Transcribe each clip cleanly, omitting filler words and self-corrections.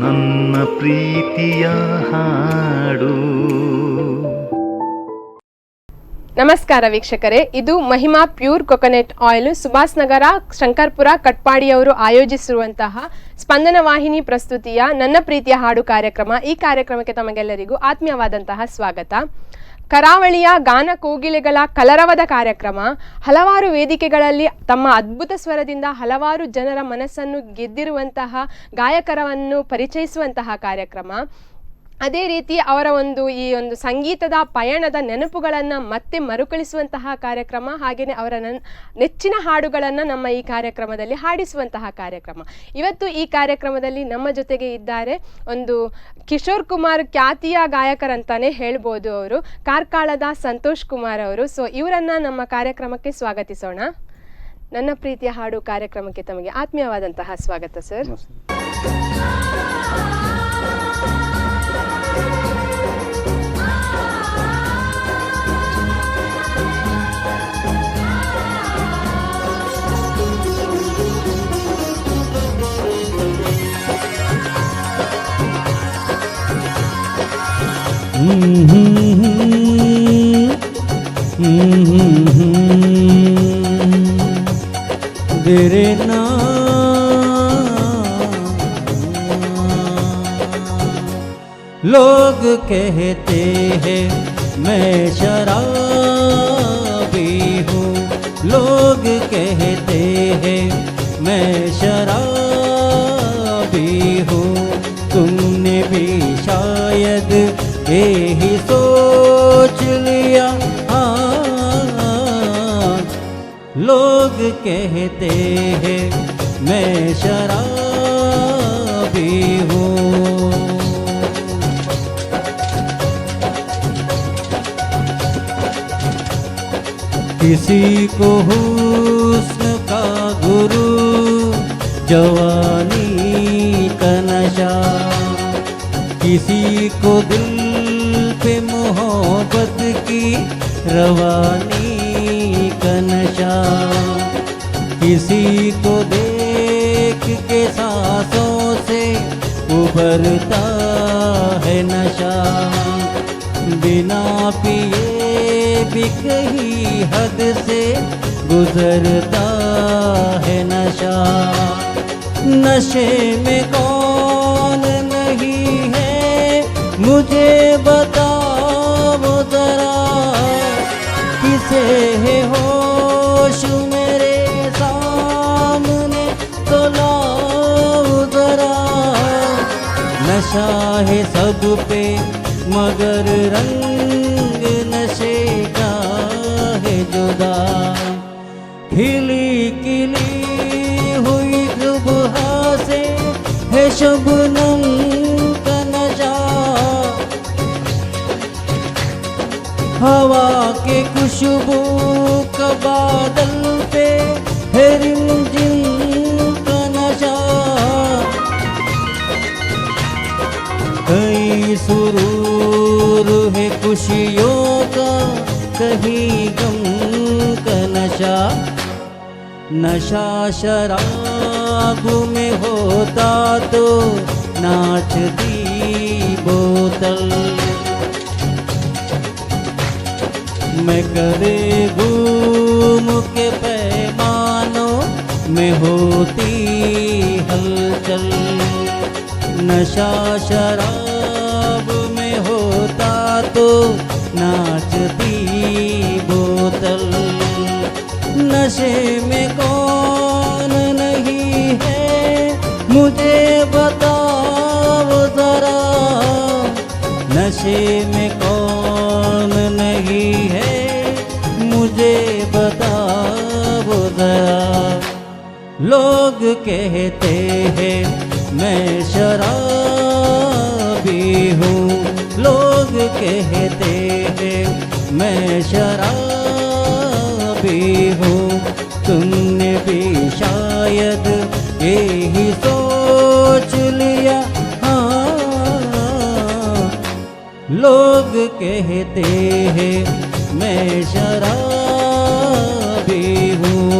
ನನ್ನ ಪ್ರೀತಿಯ ಹಾಡು. ನಮಸ್ಕಾರ ವೀಕ್ಷಕರೇ, ಇದು Mahima pure coconut oil Subhas Nagar Shankarpura ಕಟ್ಪಾಡಿಯವರು ಆಯೋಜಿಸಿರುವಂತಹ ಸ್ಪಂದನ ವಾಹಿನಿ ಪ್ರಸ್ತುತಿಯ ನನ್ನ ಪ್ರೀತಿಯ ಹಾಡು ಕಾರ್ಯಕ್ರಮ. ಈ ಕಾರ್ಯಕ್ರಮಕ್ಕೆ ತಮಗೆಲ್ಲರಿಗೂ ಆತ್ಮೀಯವಾದಂತಹ ಸ್ವಾಗತ. ಕರಾವಳಿಯ ಗಾನ ಕೋಗಿಲೆಗಳ ಕಲರವದ ಕಾರ್ಯಕ್ರಮ. ಹಲವಾರು ವೇದಿಕೆಗಳಲ್ಲಿ ತಮ್ಮ ಅದ್ಭುತ ಸ್ವರದಿಂದ ಹಲವಾರು ಜನರ ಮನಸ್ಸನ್ನು ಗೆದ್ದಿರುವಂತಹ ಗಾಯಕರನ್ನು ಪರಿಚಯಿಸುವಂತಹ ಕಾರ್ಯಕ್ರಮ. ಅದೇ ರೀತಿ ಅವರ ಈ ಒಂದು ಸಂಗೀತದ ಪಯಣದ ನೆನಪುಗಳನ್ನು ಮತ್ತೆ ಮರುಕಳಿಸುವಂತಹ ಕಾರ್ಯಕ್ರಮ. ಹಾಗೆಯೇ ಅವರ ನೆಚ್ಚಿನ ಹಾಡುಗಳನ್ನು ನಮ್ಮ ಈ ಕಾರ್ಯಕ್ರಮದಲ್ಲಿ ಹಾಡಿಸುವಂತಹ ಕಾರ್ಯಕ್ರಮ. ಇವತ್ತು ಈ ಕಾರ್ಯಕ್ರಮದಲ್ಲಿ ನಮ್ಮ ಜೊತೆಗೆ ಇದ್ದಾರೆ ಒಂದು ಕಿಶೋರ್ ಕುಮಾರ್ ಖ್ಯಾತಿಯ ಗಾಯಕರಂತಾನೆ ಹೇಳ್ಬೋದು. ಅವರು ಕಾರ್ಕಳದ ಸಂತೋಷ್ ಕುಮಾರ್ ಅವರು. ಸೊ ಇವರನ್ನ ನಮ್ಮ ಕಾರ್ಯಕ್ರಮಕ್ಕೆ ಸ್ವಾಗತಿಸೋಣ. ನನ್ನ ಪ್ರೀತಿಯ ಹಾಡು ಕಾರ್ಯಕ್ರಮಕ್ಕೆ ತಮಗೆ ಆತ್ಮೀಯವಾದಂತಹ ಸ್ವಾಗತ ಸರ್. तेरे ना लोग कहते हैं मैं शराबी हूँ, लोग कहते हैं मैं शराबी हूँ, तुमने भी शायद यही सोच लिया। लोग कहते हैं मैं शराबी हूँ, किसी को हुस्न का गुरु जवानी का नशा, किसी को दिल पे मोहब्बत की रवानी का नशा, किसी को देख के सांसों से उभरता है नशा, बिना पिए भी कहीं हद से गुजरता है नशा। नशे में कौन नहीं है मुझे बताओ जरा, किसे है होश मेरे सामने तो लाओ जरा। नशा है सब पे मगर रंग नशे का है जुदा, खिली खिली हुई सुबह से है शबनम का नशा, हवा के खुशबू का बादल पे है रिमझिम का नशा, कहीं सुरूर है खुशियों का कहीं गम का नशा। नशा शराब में होता तो नाचती बोतल, मैं करे घूम के पैमानों में होती हलचल। नशा शराब में होता तो नाचती बोतल, नशे में कौन नहीं है मुझे बताओ जरा, नशे में कौन नहीं है मुझे बताओ जरा। लोग कहते हैं मैं शराबी हूँ, लोग कहते हैं मैं शराबी हूँ, तुमने भी शायद यही सोच लिया। लोग कहते हैं मैं शराबी हूँ।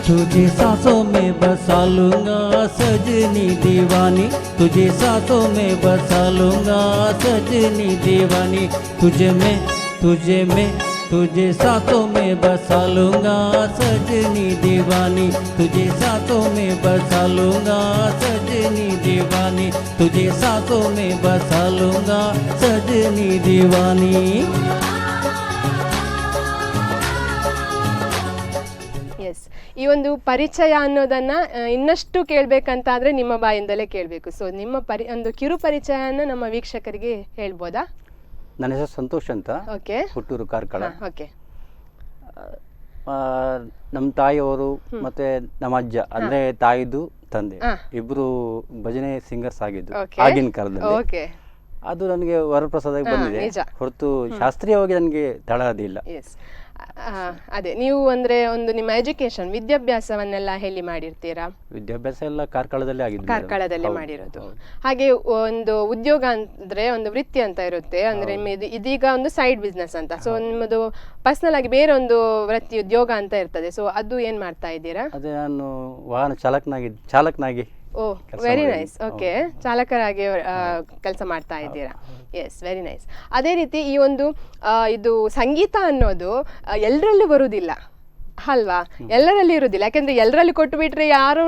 तुझे सांसों में बसा लूंगा सजनी दीवानी, तुझे सांसों में बसा लूंगा सजनी दीवानी, तुझे मैं तुझे सांसों में बसा लूंगा सजनी दीवानी, तुझे सांसों में बसा लूंगा सजनी दीवानी, तुझे सांसों में बसा लूंगा सजनी दीवानी। ಎಸ್, ಈ ಒಂದು ಪರಿಚಯ ಅನ್ನೋದನ್ನ ಇನ್ನಷ್ಟು ಕೇಳಬೇಕಂತಾದ್ರೆ ನಿಮ್ಮ ಬಾಯಿಂದಲೇ ಕೇಳಬೇಕು. ಸೊ ನಿಮ್ಮ ಒಂದು ಕಿರು ಪರಿಚಯನ ನಮ್ಮ ವೀಕ್ಷಕರಿಗೆ ಹೇಳ್ಬೋದಾ? ನನ್ನ ಹೆಸರು ಸಂತೋಷ್ ಅಂತ, ಓಕೆ, ಹುಟ್ಟೂರು ಕಾರ್ಕಳ. ಓಕೆ. ನಮ್ಮ ತಾಯಿಯವರು ಮತ್ತೆ ನಮ್ಮ ಅಜ್ಜ ಅಂದ್ರೆ ತಾಯಿದು ತಂದೆ ಇಬ್ರು ಭಜನೆ ಸಿಂಗರ್ಸ್ ಆಗಿದ್ದು ಆಗಿನ ಕಾಲದಲ್ಲಿ. ಓಕೆ. ಅದು ನನಗೆ ವರಪ್ರಸಾದ ಬಂದಿದೆ ಹೊರತು ಶಾಸ್ತ್ರೀಯವಾಗಿ ನನಗೆ ತಳಹದಿಲ್ಲ. ಎಸ್, ಅದೇ ನೀವು ಅಂದ್ರೆ ಒಂದು ನಿಮ್ಮ ಎಜುಕೇಶನ್ ವಿದ್ಯಾಭ್ಯಾಸವನ್ನೆಲ್ಲ ಹೇಳಿ ಮಾಡಿರ್ತೀರಾ? ವಿದ್ಯಾಭ್ಯಾಸ ಎಲ್ಲ ಕಾರ್ಕಳದಲ್ಲೇ ಆಗಿದ್ದು, ಕಾರ್ಕಳದಲ್ಲೇ ಮಾಡಿರೋದು. ಹಾಗೆ ಒಂದು ಉದ್ಯೋಗ ಅಂದ್ರೆ ಒಂದು ವೃತ್ತಿ ಅಂತ ಇರುತ್ತೆ, ಅಂದ್ರೆ ಇದೀಗ ಒಂದು ಸೈಡ್ ಬಿಸ್ನೆಸ್ ಅಂತ. ಸೊ ನಿಮ್ಮದು ಪರ್ಸನಲ್ ಆಗಿ ಬೇರೆ ಒಂದು ವೃತ್ತಿ ಉದ್ಯೋಗ ಅಂತ ಇರ್ತದೆ. ಸೊ ಅದು ಏನ್ ಮಾಡ್ತಾ ಇದ್ದೀರಾ? ಅದೇ ನಾನು ವಾಹನ ಚಾಲಕನಾಗಿ. Oh, very nice. ಓಕೆ, ಚಾಲಕರಾಗಿ ಕೆಲಸ ಮಾಡ್ತಾ ಇದ್ದೀರಾ. Yes, very nice. ಅದೇ ರೀತಿ ಈ ಒಂದು ಇದು ಸಂಗೀತ ಅನ್ನೋದು ಎಲ್ಲರಲ್ಲೂ ಬರುವುದಿಲ್ಲ ಅಲ್ವಾ? ಎಲ್ಲರಲ್ಲಿ ಇರುವುದಿಲ್ಲ, ಯಾಕೆಂದ್ರೆ ಎಲ್ಲರಲ್ಲಿ ಕೊಟ್ಟು ಬಿಟ್ರೆ ಯಾರು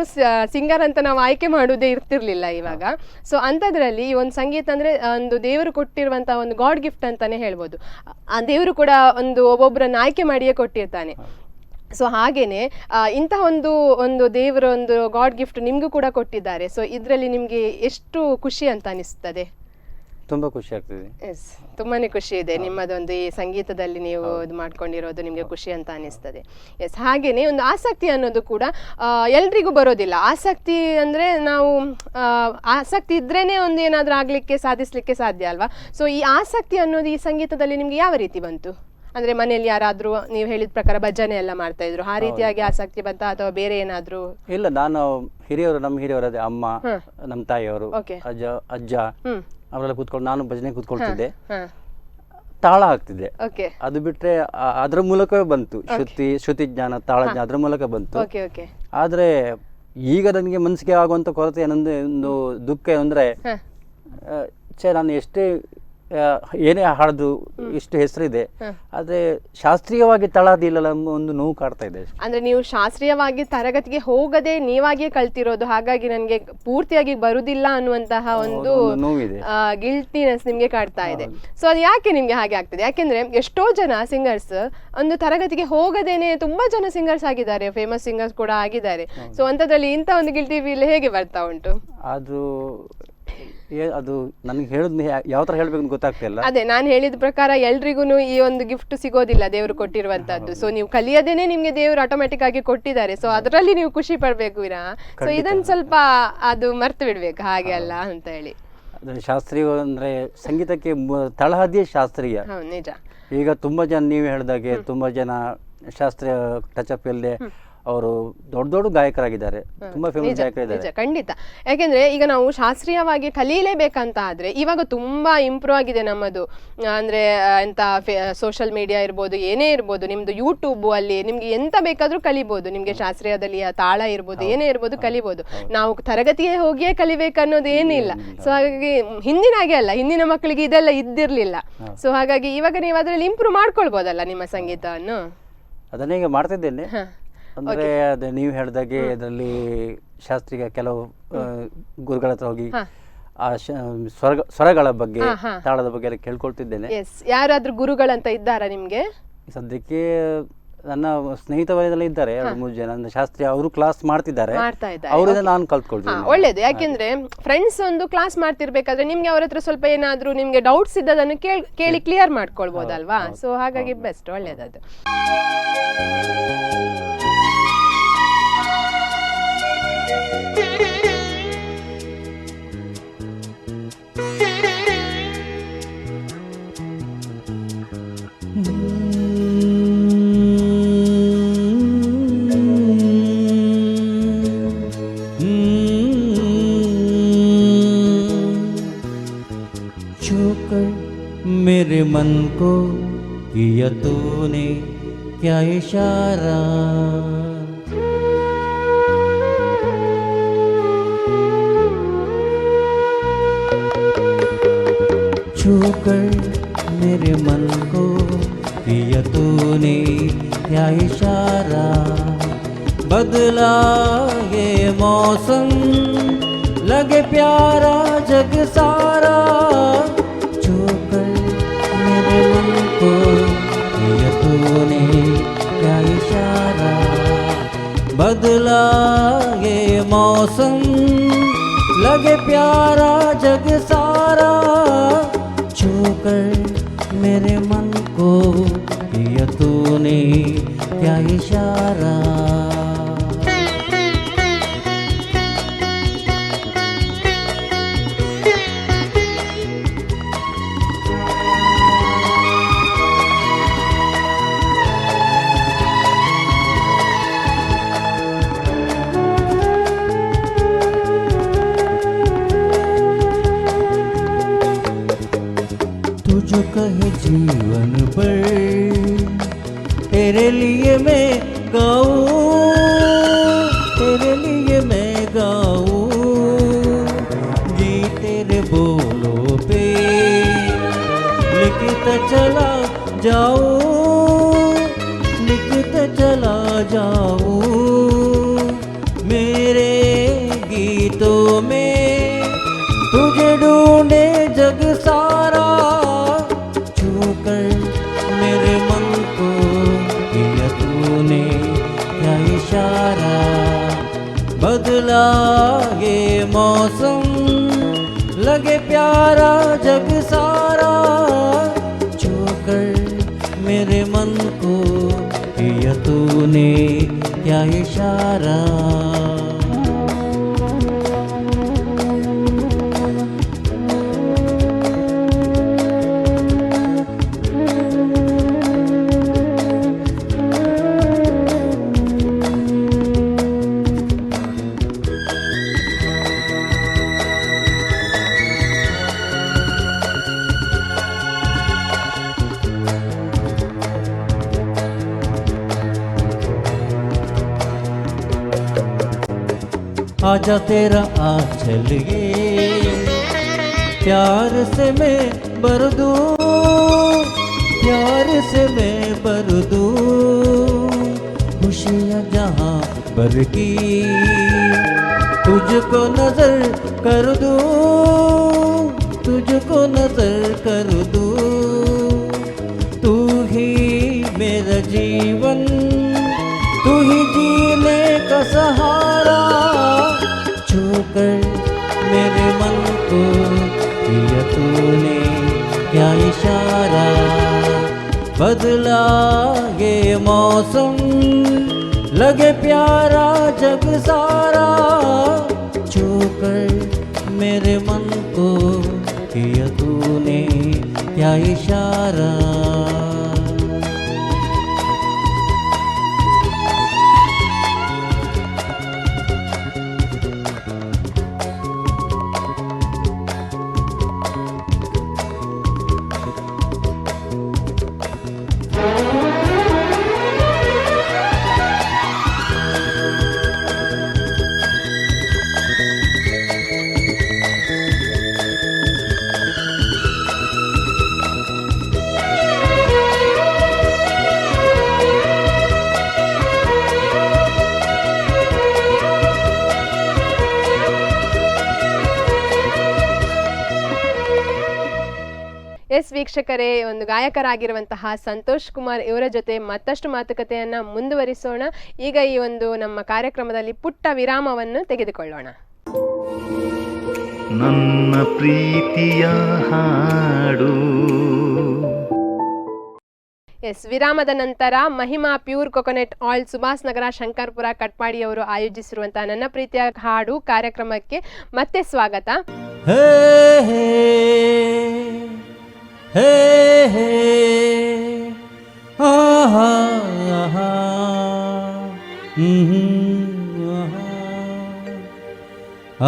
ಸಿಂಗರ್ ಅಂತ ನಾವು ಆಯ್ಕೆ ಮಾಡುವುದೇ ಇರ್ತಿರ್ಲಿಲ್ಲ ಇವಾಗ. ಸೊ ಅಂಥದ್ರಲ್ಲಿ ಈ ಒಂದು ಸಂಗೀತ ಅಂದ್ರೆ ಒಂದು ದೇವರು ಕೊಟ್ಟಿರುವಂತಹ ಒಂದು ಗಾಡ್ ಗಿಫ್ಟ್ ಅಂತಾನೆ ಹೇಳ್ಬೋದು. ಆ ದೇವರು ಕೂಡ ಒಬ್ಬೊಬ್ಬರನ್ನ ಆಯ್ಕೆ ಮಾಡಿಯೇ ಕೊಟ್ಟಿರ್ತಾನೆ. ಸೊ ಹಾಗೇನೆ ಇಂತಹ ಒಂದು ದೇವರ ಒಂದು ಗಾಡ್ ಗಿಫ್ಟ್ ನಿಮ್ಗೂ ಕೂಡ ಕೊಟ್ಟಿದ್ದಾರೆ. ಸೊ ಇದರಲ್ಲಿ ನಿಮ್ಗೆ ಎಷ್ಟು ಖುಷಿ ಅಂತ ಅನಿಸ್ತದೆ? ತುಂಬಾ ಖುಷಿ ಆಗ್ತದೆ. ಎಸ್, ತುಂಬಾನೇ ಖುಷಿ ಇದೆ. ನಿಮ್ಮದೊಂದು ಈ ಸಂಗೀತದಲ್ಲಿ ನೀವು ಇದು ಮಾಡ್ಕೊಂಡಿರೋದು ನಿಮ್ಗೆ ಖುಷಿ ಅಂತ ಅನಿಸ್ತದೆ. ಎಸ್, ಹಾಗೇನೆ ಒಂದು ಆಸಕ್ತಿ ಅನ್ನೋದು ಕೂಡ ಎಲ್ರಿಗೂ ಬರೋದಿಲ್ಲ. ಆಸಕ್ತಿ ಅಂದ್ರೆ ನಾವು ಆಸಕ್ತಿ ಇದ್ರೇನೆ ಒಂದು ಏನಾದ್ರೂ ಆಗ್ಲಿಕ್ಕೆ ಸಾಧಿಸ್ಲಿಕ್ಕೆ ಸಾಧ್ಯ ಅಲ್ವಾ? ಸೊ ಈ ಆಸಕ್ತಿ ಅನ್ನೋದು ಈ ಸಂಗೀತದಲ್ಲಿ ನಿಮ್ಗೆ ಯಾವ ರೀತಿ ಬಂತು? ಅಂದ್ರೆ ಮನೆಯಲ್ಲಿ ಯಾರಾದ್ರೂ ನೀವು ಹೇಳಿದ ಪ್ರಕಾರ ಭಜನೆ ಎಲ್ಲ ಮಾಡ್ತಾ ಇದ್ರು, ಆ ರೀತಿಯಾಗಿ ಆಸಕ್ತಿ ಬಂತ ಅಥವಾ ಬೇರೆ ಏನಾದ್ರು? ಇಲ್ಲ, ನಾನು ನಮ್ಮ ಹಿರಿಯವರು ಅದೇ ಅಮ್ಮ, ನಮ್ಮ ತಾಯಿಯವರು, ಅಜ್ಜ ಅವರೆಲ್ಲ ಕೂತ್ಕೊಂಡು ನಾನು ಭಜನೆ ಕೂತ್ಕೊಳ್ತಿದ್ದೆ, ತಾಳ ಹಾಕ್ತಿದ್ದೆ. ಅದು ಬಿಟ್ರೆ ಅದ್ರ ಮೂಲಕವೇ ಬಂತು ಶ್ರುತಿ ಜ್ಞಾನ, ತಾಳ ಜ್ಞಾನ ಅದ್ರ ಮೂಲಕ ಬಂತು. ಆದ್ರೆ ಈಗ ನನಗೆ ಮನಸ್ಸಿಗೆ ಆಗುವಂತ ಕೊರತೆ ಒಂದು ದುಃಖ ಅಂದ್ರೆ ನಾನು ಎಷ್ಟೇ ಏನೇ ಹಾಡ್ದು ಇಷ್ಟು ಹೆಸರಿದೆ, ಆದ್ರೆ ಶಾಸ್ತ್ರೀಯವಾಗಿ ತಳದಿಲ್ಲ ಒಂದು ನೋವು ಕಾಡ್ತಾ ಇದೆ. ಅಂದ್ರೆ ನೀವು ಶಾಸ್ತ್ರೀಯವಾಗಿ ತರಗತಿಗೆ ಹೋಗದೆ ನೀವಾಗಿಯೇ ಕಲ್ತಿರೋದು, ಹಾಗಾಗಿ ನನಗೆ ಪೂರ್ತಿಯಾಗಿ ಬರುದಿಲ್ಲ ಅನ್ನುವಂತಹ ಒಂದು ನೋವಿದೆ, ಗಿಲ್ಟಿನೆಸ್ ನಿಮ್ಗೆ ಕಾಡ್ತಾ ಇದೆ. ಸೊ ಅದು ಯಾಕೆ ನಿಮ್ಗೆ ಹಾಗೆ ಆಗ್ತದೆ? ಯಾಕೆಂದ್ರೆ ಎಷ್ಟೋ ಜನ ಸಿಂಗರ್ಸ್ ಒಂದು ತರಗತಿಗೆ ಹೋಗದೇನೆ ತುಂಬಾ ಜನ ಸಿಂಗರ್ಸ್ ಆಗಿದ್ದಾರೆ, ಫೇಮಸ್ ಸಿಂಗರ್ಸ್ ಕೂಡ ಆಗಿದ್ದಾರೆ. ಸೊ ಅಂತದ್ರಲ್ಲಿ ಇಂಥ ಒಂದು ಗಿಲ್ಟಿ ಫೀಲ್ ಹೇಗೆ ಬರ್ತಾ ಉಂಟು? ಅದು ನನಗೆ ಹೇಳುದು ಯಾವ ತರ ಹೇಳ್ಬೇಕು ಗೊತ್ತಾಗ್ತಾ ಇಲ್ಲ. ಅದೇ ನಾನು ಹೇಳಿದ ಪ್ರಕಾರ ಎಲ್ರಿಗೂ ಈ ಒಂದು ಗಿಫ್ಟ್ ಸಿಗೋದಿಲ್ಲ, ದೇವರು ಕೊಟ್ಟಿರುವಂತದ್ದು. ಸೊ ನೀವು ಕಲಿಯದೇನೆ ನಿಮ್ಗೆ ದೇವರು ಆಟೋಮೆಟಿಕ್ ಆಗಿ ಕೊಟ್ಟಿದ್ದಾರೆ. ಸೊ ಅದರಲ್ಲಿ ನೀವು ಖುಷಿ ಪಡ್ಬೇಕು ವಿರಾ. ಸೊ ಇದನ್ನ ಸ್ವಲ್ಪ ಅದು ಮರ್ತು ಬಿಡ್ಬೇಕು, ಹಾಗೆ ಅಲ್ಲ ಅಂತ ಹೇಳಿ. ಶಾಸ್ತ್ರೀಯ ಅಂದ್ರೆ ಸಂಗೀತಕ್ಕೆ ತಳಹದಿಯೇ ಶಾಸ್ತ್ರೀಯ. ನಿಜ. ಈಗ ತುಂಬಾ ಜನ ನೀವು ಹೇಳಿದಾಗೆ ತುಂಬಾ ಜನ ಶಾಸ್ತ್ರೀಯ ಟಚ್ ಅಪ್ ಇಲ್ಲದೆ ಅವರು ದೊಡ್ಡ ದೊಡ್ಡ ಗಾಯಕರಾಗಿದ್ದಾರೆ, ತುಂಬಾ ಫೇಮಸ್ ಗಾಯಕರಿದ್ದಾರೆ. ಖಂಡಿತ. ಯಾಕೆಂದ್ರೆ ಈಗ ನಾವು ಶಾಸ್ತ್ರೀಯವಾಗಿ ಕಲೀಲೇಬೇಕಂತ ಆದ್ರೆ ಇವಾಗ ತುಂಬಾ ಇಂಪ್ರೂವ್ ಆಗಿದೆ ನಮ್ಮದು. ಅಂದ್ರೆ ಎಂತ ಸೋಷಿಯಲ್ ಮೀಡಿಯಾ ಇರ್ಬೋದು, ಏನೇ ಇರ್ಬೋದು, ನಿಮ್ದು ಯೂಟ್ಯೂಬ್ ಅಲ್ಲಿ ನಿಮ್ಗೆ ಎಂತ ಬೇಕಾದ್ರೂ ಕಲಿಬಹುದು. ನಿಮ್ಗೆ ಶಾಸ್ತ್ರೀಯದಲ್ಲಿ ತಾಳ ಇರ್ಬೋದು, ಏನೇ ಇರ್ಬೋದು ಕಲಿಬಹುದು. ನಾವು ತರಗತಿಗೆ ಹೋಗಿಯೇ ಕಲಿಬೇಕನ್ನೋದು ಏನಿಲ್ಲ. ಸೊ ಹಾಗಾಗಿ ಹಿಂದಿನಾಗೆ ಅಲ್ಲ, ಹಿಂದಿನ ಮಕ್ಕಳಿಗೆ ಇದೆಲ್ಲ ಇದ್ದಿರ್ಲಿಲ್ಲ. ಸೊ ಹಾಗಾಗಿ ಇವಾಗ ನೀವು ಅದ್ರಲ್ಲಿ ಇಂಪ್ರೂವ್ ಮಾಡ್ಕೊಳ್ಬೋದಲ್ಲ ನಿಮ್ಮ ಸಂಗೀತವನ್ನು. ಅದನ್ನ ಈಗ ಮಾಡ್ತಿದ್ದೇನೆ. ಅಂದ್ರೆ ಅದೇ ನೀವು ಹೇಳಿದಾಗೆ ಅದರಲ್ಲಿ ಶಾಸ್ತ್ರೀಯ ಕೆಲವು ಗುರುಗಳ ಹತ್ರ ಹೋಗಿ ಆ ಸ್ವರಗಳ ಬಗ್ಗೆ, ತಾಳದ ಬಗ್ಗೆ ಎಲ್ಲ ಕೇಳ್ಕೊಳ್ತಿದ್ದೇನೆ. ಯಾರಾದ್ರೂ ಗುರುಗಳಂತ ಇದ್ದಾರಾ ನಿಮ್ಗೆ? ಸದ್ಯಕ್ಕೆ ನನ್ನ ಸ್ನೇಹಿತ ವಲಯದಲ್ಲಿ ಇದ್ದಾರೆ 2-3 ಜನ. ಶಾಸ್ತ್ರೀಯ ಅವರು ಕ್ಲಾಸ್ ಮಾಡ್ತಿದ್ದಾರೆ, ಅವರಿಂದ ನಾನು ಕಲ್ತ್ಕೊಳ್ತೀನಿ. ಒಳ್ಳೇದು. ಯಾಕೆಂದ್ರೆ ಫ್ರೆಂಡ್ಸ್ ಒಂದು ಕ್ಲಾಸ್ ಮಾಡ್ತಿರ್ಬೇಕಾದ್ರೆ ನಿಮ್ಗೆ ಅವ್ರ ಹತ್ರ ಸ್ವಲ್ಪ ಏನಾದ್ರೂ ನಿಮ್ಗೆ ಡೌಟ್ಸ್ ಇದ್ದದನ್ನು ಕೇಳಿ ಕ್ಲಿಯರ್ ಮಾಡ್ಕೊಳ್ಬೋದಲ್ವಾ? ಸೊ ಹಾಗಾಗಿ ಬೆಸ್ಟ್, ಒಳ್ಳೇದದು. मेरे मन को किया तूने क्या इशारा, छूकर मेरे मन को किया तूने क्या इशारा, बदला ये मौसम लगे प्यारा जग सारा, छूकर मेरे मन को किया तूने क्या इशारा, बदला ये मौसम लगे प्यारा जग सारा, छूकर मेरे मन को किया तूने क्या इशारा। जो कहे जीवन पर तेरे लिए मैं गाऊं, तेरे लिए मैं गाऊं, जी तेरे बोलों पे लिखता चला जाऊं, लिखता चला जाऊं, मेरे गीतों में तुझे ढूंढे जग सारा, मेरे मन को किया तूने क्या इशारा, बदला ये मौसम लगे प्यारा जग सारा, छूकर मेरे मन को किया तूने क्या इशारा। आजा तेरा आंचल ये प्यार से मैं भर दूं, प्यार से मैं भर दूं, खुशियाँ जहाँ भर की तुझको नजर कर दूं, तुझको नजर कर दूं, तू ही मेरा जीवन, तू ही जीने का सहारा, छूकर मेरे मन को किया तूने क्या इशारा, बदला ये मौसम लगे प्यारा जग सारा, छूकर मेरे मन को किया तूने क्या इशारा। ಎಸ್ ವೀಕ್ಷಕರೇ, ಒಂದು ಗಾಯಕರಾಗಿರುವಂತಹ ಸಂತೋಷ್ ಕುಮಾರ್ ಇವರ ಜೊತೆ ಮತ್ತಷ್ಟು ಮಾತುಕತೆಯನ್ನು ಮುಂದುವರಿಸೋಣ. ಈಗ ಈ ಒಂದು ನಮ್ಮ ಕಾರ್ಯಕ್ರಮದಲ್ಲಿ ಪುಟ್ಟ ವಿರಾಮವನ್ನು ತೆಗೆದುಕೊಳ್ಳೋಣ. ನನ್ನ ಪ್ರೀತಿಯ ಹಾಡು. ಎಸ್, ವಿರಾಮದ ನಂತರ Mahima pure coconut oil Subhas Nagar Shankarpura Katpadi ಅವರು ಆಯೋಜಿಸಿರುವಂತಹ ನನ್ನ ಪ್ರೀತಿಯ ಹಾಡು ಕಾರ್ಯಕ್ರಮಕ್ಕೆ ಮತ್ತೆ ಸ್ವಾಗತ. हे हे आहा आहा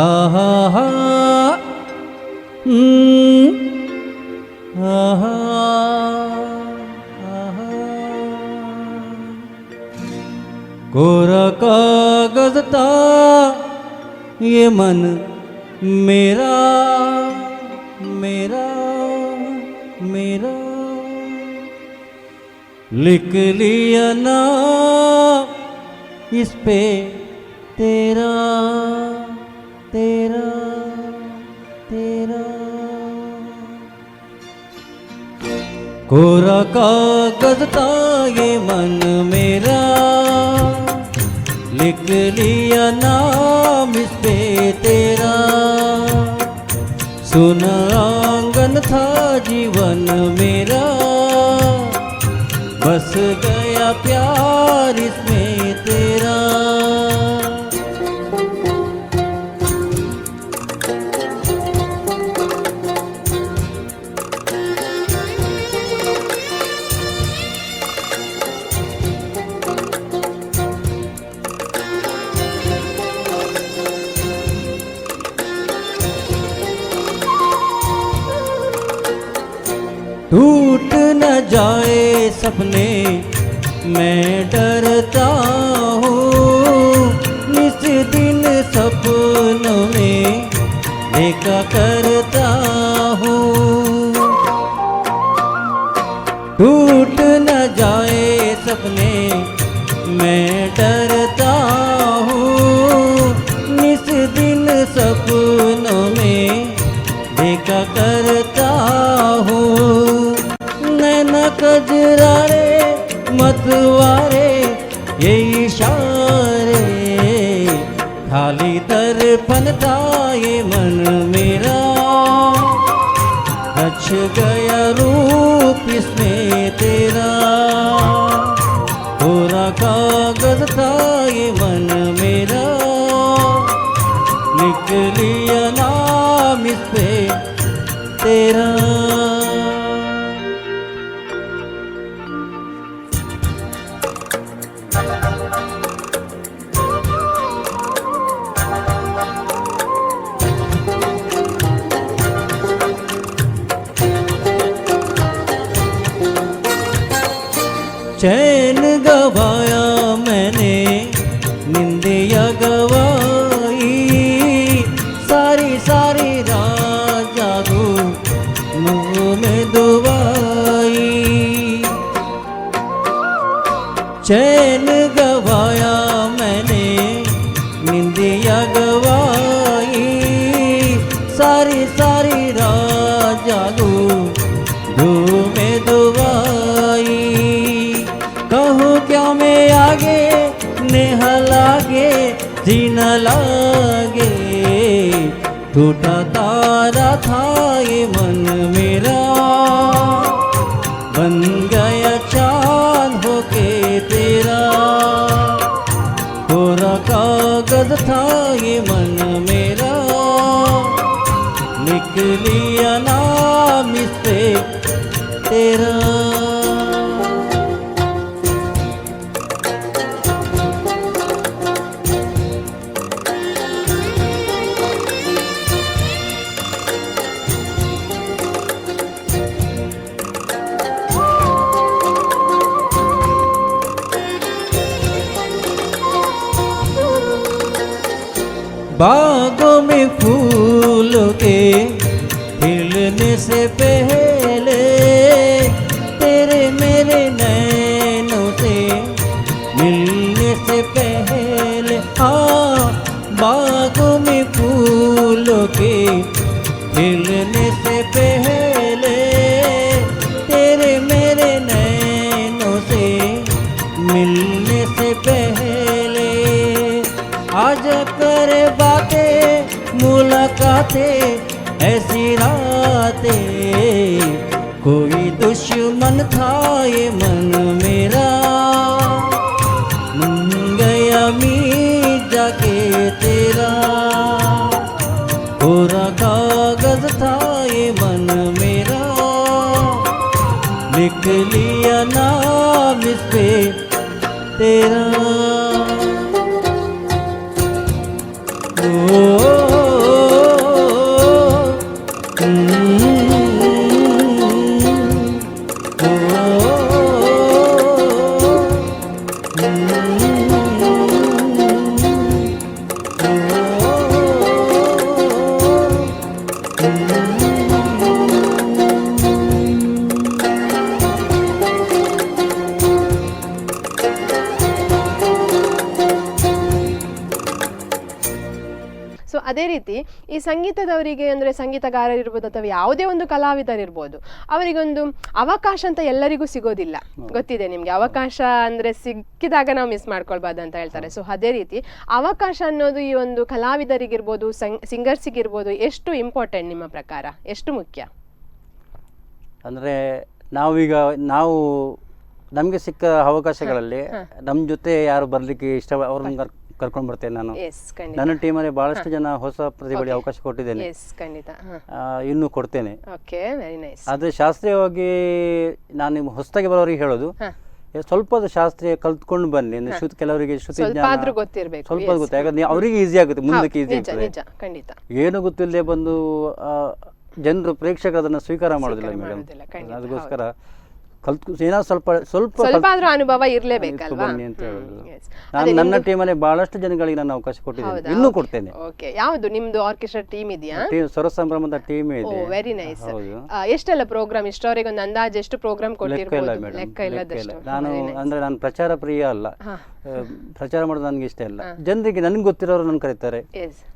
आहा आहा कोरा कागज था ये मन मेरा मेरा लिख लिया नाम इस पे तेरा तेरा तेरा। कोरा कागज था ये मन मेरा, लिख लिया नाम इस पे तेरा। सुना आंगन था जीवन मेरा, बस गया प्यार इसमें तेरा। टूट न जाए सपने मैं डरता हूँ, निस दिन सपनों में देखा करता हूँ। टूट न जाए सपने मैं डरता हूँ, निस दिन सपनों में देखा करता हूँ। नैना कजरारे मतवारे ये इशारे, खाली दर्पण था ये मन मेरा। रच गया रूप इसमें तेरा, कोरा कागज था ये मन मेरा। लिख लिया नाम इस पे तेरा। चैन गवाया मैंने निंदिया गवाई, सारी सारी रात जागू मुँह में दवाई। चैन गवाया मैंने निंदिया गवाई, सारी सारी रात जागू मुँह में दवाई। कहूँ क्या मैं आगे नेहा लागे जीना लागे, टूटा तारा था ये मन मेरा। बन गया चांद होके तेरा, कोरा कागज था ये मन मेरा। लिख लिया नाम इस पे तेरा। बागों में फूलों के खिलने से पहले, तेरे मेरे नैनों से मिलने से पहले। हाँ, बागों में फूलों के खिलने से पहले, तेरे मेरे नैनों से मिलने से पहले। आज करे बातें मुलाकातें ऐसी रातें, कोई दुश्मन था ये मन मेरा। मन गया मीत जाके तेरा, कोरा कागज था ये मन मेरा। लिख लिया नाम इस पे तेरा। ಅದೇ ರೀತಿ ಈ ಸಂಗೀತದವರಿಗೆ ಅಂದರೆ ಸಂಗೀತಗಾರರಿರ್ಬೋದು ಅಥವಾ ಯಾವುದೇ ಒಂದು ಕಲಾವಿದರಿರ್ಬೋದು, ಅವರಿಗೊಂದು ಅವಕಾಶ ಅಂತ ಎಲ್ಲರಿಗೂ ಸಿಗೋದಿಲ್ಲ. ಗೊತ್ತಿದೆ ನಿಮಗೆ, ಅವಕಾಶ ಅಂದರೆ ಸಿಕ್ಕಿದಾಗ ನಾವು ಮಿಸ್ ಮಾಡ್ಕೊಳ್ಬಾರ್ದು ಅಂತ ಹೇಳ್ತಾರೆ. ಸೊ ಅದೇ ರೀತಿ ಅವಕಾಶ ಅನ್ನೋದು ಈ ಒಂದು ಕಲಾವಿದರಿಗಿರ್ಬೋದು, ಸಿಂಗರ್ಸಿಗಿರ್ಬೋದು ಎಷ್ಟು ಇಂಪಾರ್ಟೆಂಟ್ ನಿಮ್ಮ ಪ್ರಕಾರ, ಎಷ್ಟು ಮುಖ್ಯ? ಅಂದರೆ ನಾವು ನಮಗೆ ಸಿಕ್ಕ ಅವಕಾಶಗಳಲ್ಲಿ ನಮ್ಮ ಜೊತೆ ಯಾರು ಬರಲಿಕ್ಕೆ ಇಷ್ಟ ಅವ್ರನ್ನ ಕರ್ಕೊಂಡು ಬರ್ತೇನೆ ನಾನು. ನನ್ನ ಟೀಮಲ್ಲಿ ಬಹಳಷ್ಟು ಜನ ಹೊಸ ಪ್ರತಿಭೆಗಳಿಗೆ ಅವಕಾಶ ಕೊಟ್ಟಿದ್ದೇನೆ, ಇನ್ನೂ ಕೊಡ್ತೇನೆ. ಆದರೆ ಶಾಸ್ತ್ರೀಯವಾಗಿ ನಾನು ಹೊಸದಾಗಿ ಬರೋರಿಗೆ ಹೇಳೋದು, ಸ್ವಲ್ಪ ಶಾಸ್ತ್ರೀಯ ಕಲ್ತ್ಕೊಂಡು ಬನ್ನಿ. ಕೆಲವರಿಗೆ ಶ್ರುತಿ ಸ್ವಲ್ಪ ಗೊತ್ತು, ಯಾಕಂದ್ರೆ ಅವರಿಗೆ ಈಸಿ ಆಗುತ್ತೆ, ಮುಂದಕ್ಕೆ ಈಸಿ ಆಗ್ತದೆ. ಏನು ಗೊತ್ತಿಲ್ಲದೆ ಬಂದು ಜನರು ಪ್ರೇಕ್ಷಕರು ಅದನ್ನು ಸ್ವೀಕಾರ ಮಾಡೋದಿಲ್ಲ ಮೇಡಮ್. ಅದಕ್ಕೋಸ್ಕರ ಸ್ವಲ್ಪ ಅನುಭವ ಇರಲೇಬೇಕಲ್ವಾ ಅಂತ ಹೇಳೋದು. ನಾನು ನನ್ನ ಟೀಮಲ್ಲಿ ಬಹಳಷ್ಟು ಜನಗಳಿಗೆ ನಾನು ಅವಕಾಶ ಕೊಟ್ಟಿದ್ದೇನೆ, ಇನ್ನೂ ಕೊಡ್ತೇನೆ. ಯಾವುದು ನಿಮ್ದು ಆರ್ಕೆಸ್ಟ್ರಾ ಟೀಮ್ ಇದೆಯಾ? ಸ್ವರ ಸಂಭ್ರಮದ ಟೀಮ್ ಇದೆ. Very nice. ಎಷ್ಟೆಲ್ಲ ಪ್ರೋಗ್ರಾಮ್ ಇಷ್ಟವರೆಗೆ ಒಂದು ಅಂದಾಜು ಎಷ್ಟು ಪ್ರೋಗ್ರಾಮ್ ಕೊಟ್ಟಿರ್ಬೋದು? ಲೆಕ್ಕ ಇಲ್ಲದಷ್ಟು. ನಾನು ಪ್ರಚಾರ ಪ್ರಿಯ ಅಲ್ಲ, ಪ್ರಚಾರ ಮಾಡೋದು ನನಗೆ ಇಷ್ಟ ಇಲ್ಲ. ಜನರಿಗೆ ನನಗೆ ಗೊತ್ತಿರೋರು ನನ್ನ ಕರೀತಾರೆ.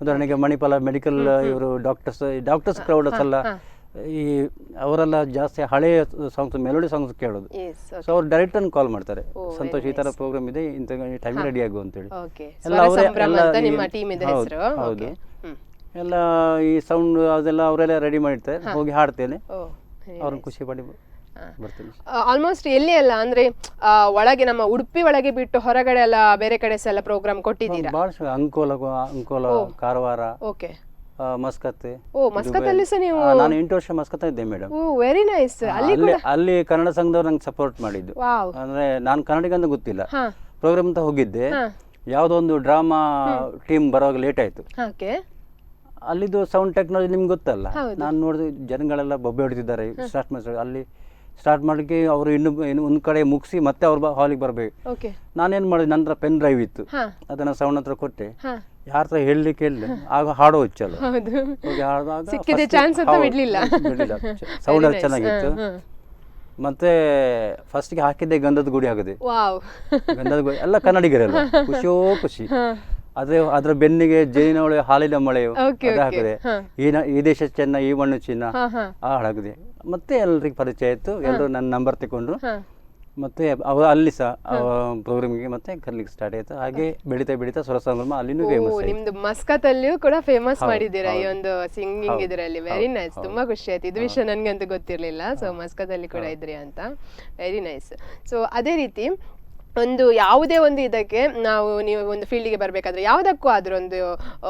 ಉದಾಹರಣೆಗೆ ಮಣಿಪಾಲ ಮೆಡಿಕಲ್ ಇವರು ಡಾಕ್ಟರ್ಸ್ ಕ್ರೌಡರ್ಸ್ ಅಲ್ಲ, ಈ ಅವರೆಲ್ಲ ಜಾಸ್ತಿ ಹಳೆಯ ಸಾಂಗ್ಸ್, ಮೆಲೋಡಿ ಸಾಂಗ್ಸ್ ಕೇಳೋದು. ಸೊ ಅವ್ರು ಡೈರೆಕ್ಟ್ ಅನ್ನು ಕಾಲ್ ಮಾಡ್ತಾರೆ, ಸಂತೋಷ್ ಈ ತರ ಪ್ರೋಗ್ರಾಮ್ ಇದೆ, ಇಂಥ ಟೈಮ್ ರೆಡಿ ಆಗು ಅಂತೇಳಿ. ಹೌದು, ಎಲ್ಲ ಈ ಸೌಂಡ್ ಅದೆಲ್ಲ ಅವರೆಲ್ಲ ರೆಡಿ ಮಾಡಿರ್ತಾರೆ, ಹೋಗಿ ಹಾಡ್ತೇನೆ, ಅವ್ರನ್ನ ಖುಷಿ ಪಡಿ ಬರ್ತೀನಿ. ಆಲ್ಮೋಸ್ಟ್ ಎಲ್ಲಿ ಎಲ್ಲ ಅಂದ್ರೆ ಒಳಗೆ ನಮ್ಮ ಉಡುಪಿ ಒಳಗೆ ಬಿಟ್ಟು ಹೊರಗಡೆ ಎಲ್ಲ ಬೇರೆ ಕಡೆ ಎಲ್ಲ ಪ್ರೋಗ್ರಾಮ್ ಕೊಟ್ಟಿದ್ದೀರಾ? ಬಹಳ ಅಂಕೋಲ, ಕಾರವಾರ, ಮಸ್ಕತ್. ಮಸ್ಕತ್ತಲ್ಲಿ ಸಹ ನೀವು? ನಾನು 8 ವರ್ಷ ಮಸ್ಕತ್ ಇದ್ದೆ ಮೇಡಮ್. Very nice. ಅಲ್ಲಿ ಕನ್ನಡ ಸಂಘದವ್ರು ನಂಗೆ ಸಪೋರ್ಟ್ ಮಾಡಿದ್ದು. ಅಂದ್ರೆ ನಾನು ಕನ್ನಡಿಗ ಅಂತ ಗೊತ್ತಿಲ್ಲ, ಪ್ರೋಗ್ರಾಮ್ ಅಂತ ಹೋಗಿದ್ದೆ. ಯಾವ್ದೋ ಒಂದು ಡ್ರಾಮಾ ಟೀಮ್ ಬರುವಾಗ ಲೇಟ್ ಆಯ್ತು. ಅಲ್ಲಿದ್ದು ಸೌಂಡ್ ಟೆಕ್ನಾಲಜಿ ನಿಮ್ಗೆ ಗೊತ್ತಲ್ಲ, ನಾನು ನೋಡಿದ್ರೆ ಜನಗಳೆಲ್ಲ ಬೊಬ್ಬೆ ಹೊಡಿತಿದ್ದಾರೆ. ಅಲ್ಲಿ ಸ್ಟಾರ್ಟ್ ಮಾಡಲಿಕ್ಕೆ ಅವರು ಇನ್ನು ಒಂದ್ ಕಡೆ ಮುಗಿಸಿ ಮತ್ತೆ ಅವ್ರ ಹಾಲಿಗೆ ಬರ್ಬೇಕು. ನಾನೇನ್ ಮಾಡಿದೆ, ನನ್ನ ಹತ್ರ ಪೆನ್ ಡ್ರೈವ್ ಇತ್ತು, ಅದನ್ನ ಸೌಂಡ್ ಹತ್ರ ಕೊಟ್ಟೆ, ಯಾರ ಹತ್ರ ಹೇಳಲಿಕ್ಕೆ ಹೇಳಿದೆ. ಆಗ ಹಾಡೋ ಇಚ್ಚಲ್ಲ, ಸೌಂಡ್ ಚೆನ್ನಾಗಿತ್ತು. ಮತ್ತೆ ಫಸ್ಟ್ಗೆ ಹಾಕಿದ್ದೆ ಗಂಧದ ಗುಡಿ ಆಗಿದೆ. ಗಂಧದ ಗುಡಿ ಎಲ್ಲ ಕನ್ನಡಿಗರಲ್ಲ, ಖುಷಿಯೋ ಖುಷಿ. ಆದ್ರೆ ಅದ್ರ ಬೆನ್ನಿಗೆ ಜೇನಿನೊಳೆ ಹಾಲಿನ ಮಳೆಯು ಅದು ಹಾಕಿದೆ. ಈ ದೇಶ ಚೆನ್ನ, ಈ ಮಣ್ಣು ಚಿನ್ನ ಆ ಹಾಡಾಗಿದೆ. ಮತ್ತೆ ಎಲ್ರಿಗೆ ಪರಿಚಯ ಆಯ್ತು, ಎಲ್ಲರೂ ನನ್ನ ನಂಬರ್ ತಗೊಂಡ್ರು. ಮತ್ತೆ ಅಲ್ಲಿ ಸಹ ಪ್ರೋಗ್ರಾಮ್ಗೆ ಮತ್ತೆ ಕರ್ಲಿಕ್ಕೆ ಸ್ಟಾರ್ಟ್ ಆಯ್ತು. ಹಾಗೆ ಬೆಳೀತಾ ಸ್ವರ ಸಂಭ್ರಮ ಅಲ್ಲಿನೂ ಫೇಮಸ್. ನಿಮ್ದು ಮಸ್ಕತ್ ಅಲ್ಲಿಯೂ ಕೂಡ ಫೇಮಸ್ ಮಾಡಿದ್ದೀರಾ ಈ ಒಂದು ಸಿಂಗಿಂಗ್ ಇದರಲ್ಲಿ. ವೆರಿ ನೈಸ್, ತುಂಬಾ ಖುಷಿ ಆಯ್ತು. ಇದು ವಿಷಯ ನನ್ಗಂತೂ ಗೊತ್ತಿರ್ಲಿಲ್ಲ. ಸೊ ಮಸ್ಕತ್ ಅಲ್ಲಿ ಕೂಡ ಇದ್ರಿ ಅಂತ, ವೆರಿ ನೈಸ್. ಸೊ ಅದೇ ರೀತಿ ಒಂದು ಯಾವುದೇ ಒಂದು ಇದಕ್ಕೆ ನೀವು ಒಂದು ಫೀಲ್ಡಿಗೆ ಬರಬೇಕಾದ್ರೆ ಯಾವುದಕ್ಕೂ ಆದ್ರೂ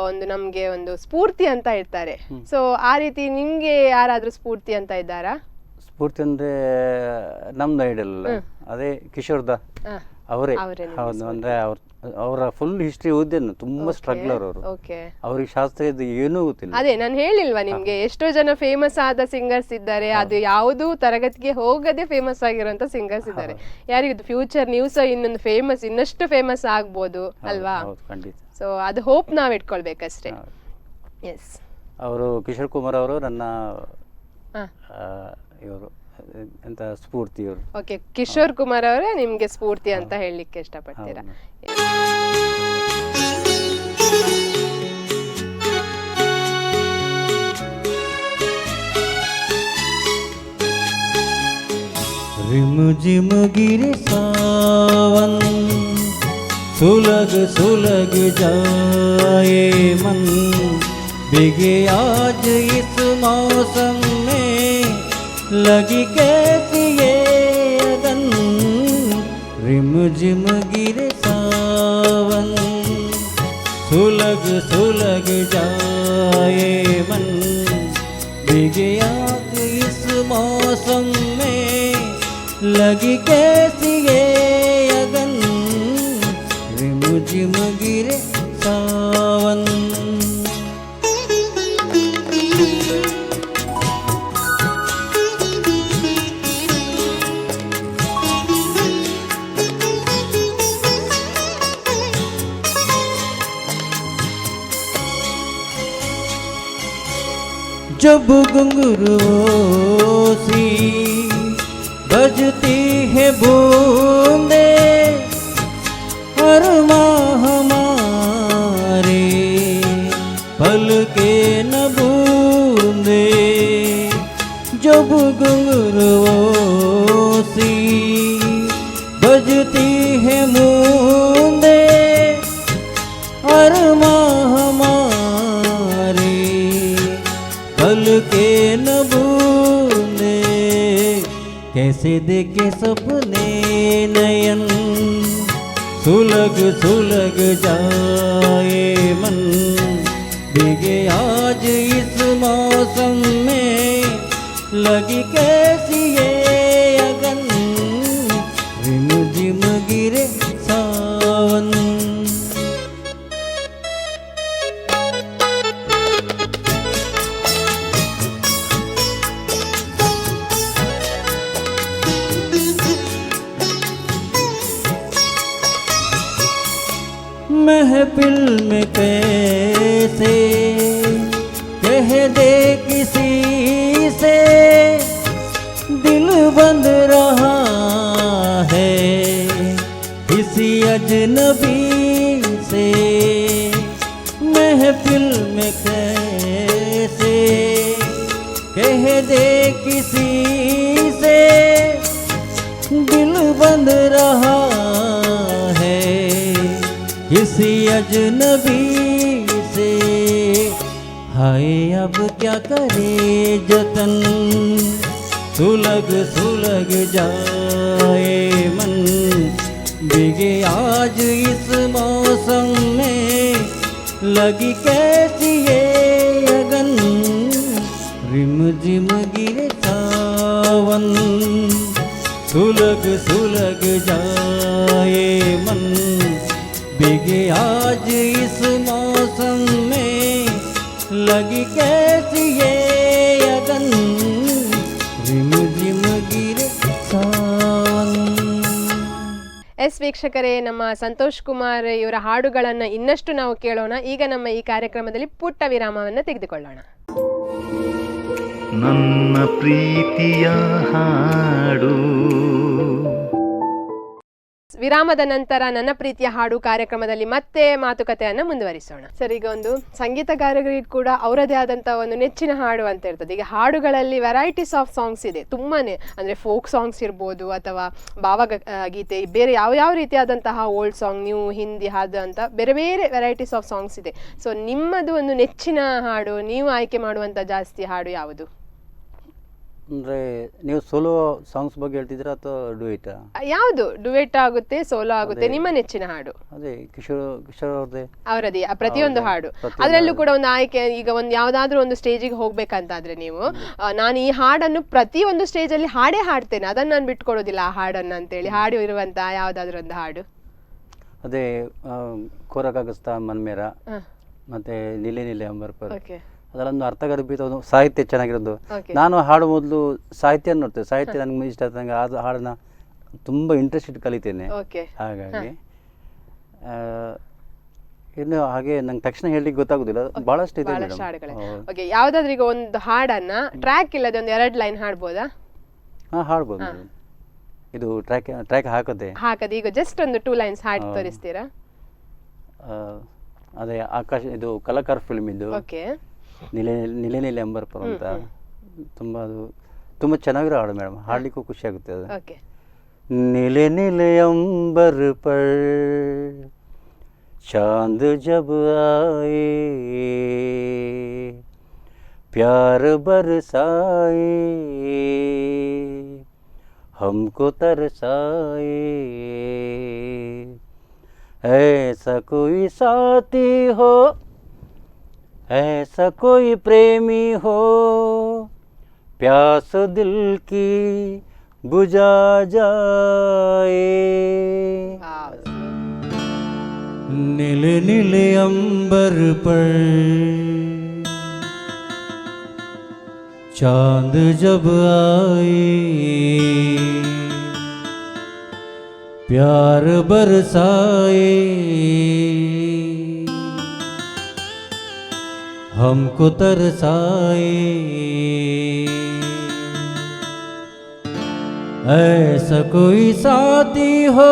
ಒಂದು ನಮ್ಗೆ ಒಂದು ಸ್ಫೂರ್ತಿ ಅಂತ ಇರ್ತಾರೆ. ಸೊ ಆ ರೀತಿ ನಿಮ್ಗೆ ಯಾರಾದ್ರೂ ಸ್ಫೂರ್ತಿ ಅಂತ ಇದ್ದಾರಾ? ಸ್ಫೂರ್ತಿ ಅಂದ್ರೆ ನಮ್ದು ಐಡಲ್ ಅದೇ ಕಿಶೋರ್ದ ಅವರೇ. ಹೌದು, ಅಂದ್ರೆ ಅವರ ಫುಲ್ ಹಿಸ್ಟ್ರಿ ಓದಿದ್ದೇನೆ, ತುಂಬಾ ಸ್ಟ್ರಗ್ಲರ್ ಅವರು. ಅವ್ರಿಗೆ ಶಾಸ್ತ್ರೀಯದ ಏನೂ ಗೊತ್ತಿಲ್ಲ. ಅದೇ ನಾನು ಹೇಳಿಲ್ವಾ ನಿಮ್ಗೆ, ಎಷ್ಟೋ ಜನ ಫೇಮಸ್ ಆದ ಸಿಂಗರ್ಸ್ ಇದ್ದಾರೆ, ಅದು ಯಾವುದೂ ತರಗತಿಗೆ ಹೋಗದೆ ಫೇಮಸ್ ಆಗಿರುವಂತ ಸಿಂಗರ್ಸ್ ಇದ್ದಾರೆ. ಯಾರಿಗೂ ಫ್ಯೂಚರ್ ನ್ಯೂಸ್ ಇನ್ನಷ್ಟು ಫೇಮಸ್ ಆಗ್ಬೋದು ಅಲ್ವಾ? ಸೊ ಅದು ಹೋಪ್ ನಾವ್ ಇಟ್ಕೊಳ್ಬೇಕಷ್ಟೇ. ಎಸ್, ಅವರು ಕಿಶೋರ್ ಕುಮಾರ್ ಅವರು ನನ್ನ ಇವರು ಎಂತ ಸ್ಫೂರ್ತಿ ಇವರು. ಓಕೆ, ಕಿಶೋರ್ ಕುಮಾರ್ ಅವರೇ ನಿಮ್ಗೆ ಸ್ಫೂರ್ತಿ ಅಂತ ಹೇಳಲಿಕ್ಕೆ ಇಷ್ಟಪಡ್ತೀರಾ? रिम जिम गिरे सावन, सुलग सुलग जाए मन, भीगे आज इस मौसम में लगी कैसी ये अगन। रिम जिम गिरे सावन, सुलग सुलग जाए मन, भीगे आज इस मौसम में लगी कैसी ये अगन। रिम जिम गिरे सावन। जब घुंघरुओं सी बजती है बूंदे, अरमा हमारे पल के न बूंदे जब घुंघरुओं सी बजती है मूंदे अरमां हमारे कल के न बूंदे कैसे देखे सपने नयन सुलग सुलग जाए मन भीगे आज इस मौसम में लगी कैसी ये अगन रिम झिम गिरे सावन महफिल में कैसे कह दे किसी से दिल बंद रहा है किसी अजनबी से महफिल में कैसे कह दे किसी से दिल बंद रहा है किसी अजनबी से हाय अब क्या करे जतन सुलग सुलग जाए मन भीगे आज इस मौसम में लगी कैसी ये अगन रिम झिम गिरे सावन सुलग सुलग जाए मन भीगे आज इस मौसम में लगी कैसी ये अगन रिम झिम गिरे सावन ಎಸ್ ವೀಕ್ಷಕರೇ, ನಮ್ಮ ಸಂತೋಷ್ ಕುಮಾರ್ ಇವರ ಹಾಡುಗಳನ್ನು ಇನ್ನಷ್ಟು ನಾವು ಕೇಳೋಣ. ಈಗ ನಮ್ಮ ಈ ಕಾರ್ಯಕ್ರಮದಲ್ಲಿ ಪುಟ್ಟ ವಿರಾಮವನ್ನು ತೆಗೆದುಕೊಳ್ಳೋಣ. ನನ್ನ ಪ್ರೀತಿಯ ಹಾಡು. ವಿರಾಮದ ನಂತರ ನನ್ನ ಪ್ರೀತಿಯ ಹಾಡು ಕಾರ್ಯಕ್ರಮದಲ್ಲಿ ಮತ್ತೆ ಮಾತುಕತೆಯನ್ನು ಮುಂದುವರಿಸೋಣ. ಸರ್, ಈಗ ಒಂದು ಸಂಗೀತಗಾರರಿಗೆ ಕೂಡ ಅವರದೇ ಆದಂತಹ ಒಂದು ನೆಚ್ಚಿನ ಹಾಡು ಅಂತ ಇರ್ತದೆ. ಈಗ ಹಾಡುಗಳಲ್ಲಿ ವೆರೈಟೀಸ್ ಆಫ್ ಸಾಂಗ್ಸ್ ಇದೆ ತುಂಬಾನೇ, ಅಂದ್ರೆ ಫೋಕ್ ಸಾಂಗ್ಸ್ ಇರ್ಬೋದು ಅಥವಾ ಭಾವಗೀತೆ, ಬೇರೆ ಯಾವ ರೀತಿಯಾದಂತಹ ಓಲ್ಡ್ ಸಾಂಗ್, ನ್ಯೂ, ಹಿಂದಿ, ಹಾಡು ಅಂತ ಬೇರೆ ಬೇರೆ ವೆರೈಟೀಸ್ ಆಫ್ ಸಾಂಗ್ಸ್ ಇದೆ. ಸೊ ನಿಮ್ಮದು ಒಂದು ನೆಚ್ಚಿನ ಹಾಡು, ನೀವು ಆಯ್ಕೆ ಮಾಡುವಂತ ಜಾಸ್ತಿ ಹಾಡು ಯಾವುದು? ಅಂದರೆ ನೀವು ಸೋಲೋ ಸಾಂಗ್ಸ್ ಬಗ್ಗೆ ಹೇಳ್ತಿದ್ದೀರಾ ಅಥವಾ ಡುಯೆಟ್? ಯಾವುದು ಡುಯೆಟ್ ಆಗುತ್ತೆ, ಸೋಲೋ ಆಗುತ್ತೆ, ನಿಮ್ಮ ನೆಚ್ಚಿನ ಹಾಡು? ಅದೇ ಕಿಶೋರ್ ಅವ್ರದ್ದೇ ಅವರದೇ ಪ್ರತಿಯೊಂದು ಹಾಡು. ಅದರಲ್ಲೂ ಕೂಡ ಒಂದು ಆಯ್ಕೆ, ಈಗ ಒಂದು ಯಾವ್ದಾದ್ರು ಒಂದು ಸ್ಟೇಜಿಗೆ ಹೋಗ್ಬೇಕಂತಾದ್ರೆ ನೀವು, ನಾನು ಈ ಹಾಡನ್ನು ಪ್ರತಿಯೊಂದು ಸ್ಟೇಜಲ್ಲಿ ಹಾಡ್ತೇನೆ, ಅದನ್ನ ನಾನು ಬಿಟ್ಕೊಡೋದಿಲ್ಲ ಆ ಹಾಡನ್ನು ಅಂತೇಳಿ ಹಾಡು ಇರುವಂತ ಯಾವ್ದಾದ್ರು ಒಂದು ಹಾಡು? ಅದೇ ಕೋರಕಾಗಸ್ತ ಮನ್ಮೇರ ಮತ್ತೆ ನಿಲೆ ನಿಲೆ ಅಂಬರ್ಪರ್, ಅದರೊಂದು ಅರ್ಥಗರ್ಭಿತ ಒಂದು ಸಾಹಿತ್ಯ ಚೆನ್ನಾಗಿರೋದು. ನಾನು ಹಾಡು ಮೊದಲು ಸಾಹಿತ್ಯ ನೋಡ್ತೇನೆ, ಸಾಹಿತ್ಯ ನನಗೆ ಇಷ್ಟ ಆಯ್ತು, ನನಗೆ ಆ ಹಾಡನ್ನ ತುಂಬ ಇಂಟ್ರೆಸ್ಟ್ ಇಟ್ಟು ಕಲಿತೇನೆ. ಹಾಗಾಗಿ ಇನ್ನು ಹಾಗೆ ನಂಗೆ ತಕ್ಷಣ ಹೇಳಲಿಕ್ಕೆ ಗೊತ್ತಾಗುದಿಲ್ಲ, ಬಹಳಷ್ಟು ಇದೆ. ಯಾವ್ದಾದ್ರು ಈಗ ಒಂದು ಹಾಡನ್ನ ಟ್ರ್ಯಾಕ್ ಇಲ್ಲದೆ ಒಂದು 2 ಲೈನ್ ಹಾಡ್ಬೋದಾ? ಹಾಡ್ಬೋದು. ಇದು ಟ್ರ್ಯಾಕ್ ಹಾಕದೆ ಈಗ ಜಸ್ಟ್ ಒಂದು 2 ಲೈನ್ಸ್ ಹಾಡಿ ತೋರಿಸ್ತೀರಾ? ಅದೇ ಆಕಾಶ, ಇದು ಕಲಾಕಾರ ಫಿಲ್ಮ್ ಇದು, ನಿಲೆ ನಿಲೆ ಅಂಬರ್ಪರ್ ಅಂತ. ಅದು ತುಂಬ ಚೆನ್ನಾಗಿರೋ ಹಾಡು ಮೇಡಮ್, ಹಾಡ್ಲಿಕ್ಕೂ ಖುಷಿ ಆಗುತ್ತೆ ಅದು. ನಿಲೆ ನಿಲೆ ಅಂಬರ್ ಪರ್ चांद जब आए प्यार बरसाए हमको तरसाए ऐसा कोई साथी हो, ऐसा कोई प्रेमी हो, प्यास दिल की बुझा जाए। नीले नीले अंबर पर चांद जब आए प्यार बरसाए हमको तरसाए ऐसा कोई साथी हो,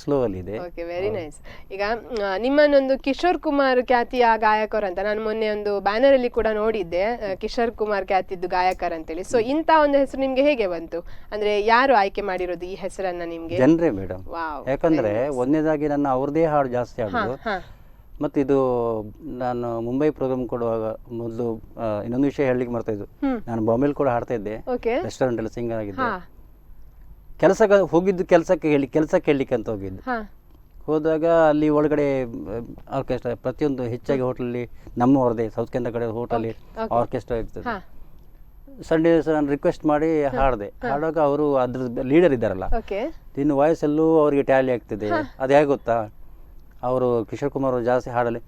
ಸ್ಲೋವಲ್ಲಿ ಇದೆ. Okay, very nice. ಈಗ ನಿಮ್ಮನ್ನೊಂದು ಕಿಶೋರ್ ಕುಮಾರ್ ಖ್ಯಾತಿಯ ಗಾಯಕರು ಅಂತ ನಾನು ಮೊನ್ನೆ ಒಂದು ಬ್ಯಾನರ್ ಅಲ್ಲಿ ಕೂಡ ನೋಡಿದ್ದೆ, ಕಿಶೋರ್ ಕುಮಾರ್ ಖ್ಯಾತಿದ್ದು ಗಾಯಕರು ಅಂತೇಳಿ. ಸೊ ಇಂತ ಒಂದು ಹೆಸರು ನಿಮ್ಗೆ ಹೇಗೆ ಬಂತು? ಅಂದ್ರೆ ಯಾರು ಆಯ್ಕೆ ಮಾಡಿರೋದು ಈ ಹೆಸರನ್ನ ನಿಮ್ಗೆ? ಜನರೇ ಮೇಡಮ್. ಯಾಕಂದ್ರೆ ಒಂದನೇದಾಗಿ ನನ್ನ ಅವ್ರದೇ ಹಾಡು ಜಾಸ್ತಿ ಹಾಡೋದು. ಮತ್ತು ಇದು ನಾನು ಮುಂಬೈ ಪ್ರೋಗ್ರಾಮ್ ಕೊಡುವಾಗ ಮೊದಲು ಇನ್ನೊಂದು ವಿಷಯ ಹೇಳಲಿಕ್ಕೆ ಮಾಡ್ತಾ ಇದ್ದು, ನಾನು ಬಾಂಬೆಲಿ ಕೂಡ ಹಾಡ್ತಾ ಇದ್ದೆ, ರೆಸ್ಟೋರೆಂಟ್ ಅಲ್ಲಿ ಸಿಂಗರ್ ಆಗಿದ್ದೆ. ಕೆಲಸಕ್ಕೆ ಹೋಗಿದ್ದು, ಕೆಲಸಕ್ಕೆ ಹೇಳಲಿಕ್ಕೆ ಅಂತ ಹೋಗಿದ್ದು. ಹೋದಾಗ ಅಲ್ಲಿ ಒಳಗಡೆ ಆರ್ಕೆಸ್ಟ್ರಾ ಪ್ರತಿಯೊಂದು ಹೆಚ್ಚಾಗಿ ಹೋಟೆಲಲ್ಲಿ ನಮ್ಮವ್ರದೇ ಸೌತ್ ಕೆನರಾ ಕಡೆ ಹೋಟೆಲ್ ಆರ್ಕೆಸ್ಟ್ರಾ ಇರ್ತದೆ. ಸಂಡೇ ನಾನು ರಿಕ್ವೆಸ್ಟ್ ಮಾಡಿ ಹಾಡಿದೆ. ಹಾಡುವಾಗ ಅವರು ಅದ್ರ ಲೀಡರ್ ಇದ್ದಾರಲ್ಲ, ಇನ್ನು ವಾಯ್ಸಲ್ಲೂ ಅವರಿಗೆ ಟ್ಯಾಲಿ ಆಗ್ತಿದೆ. ಅದು ಹೇಗೆ ಗೊತ್ತಾ, ಅವರು ಕಿಶೋರ್ ಕುಮಾರ್ ಅವರು ಜಾಸ್ತಿ ಹಾಡಲಿ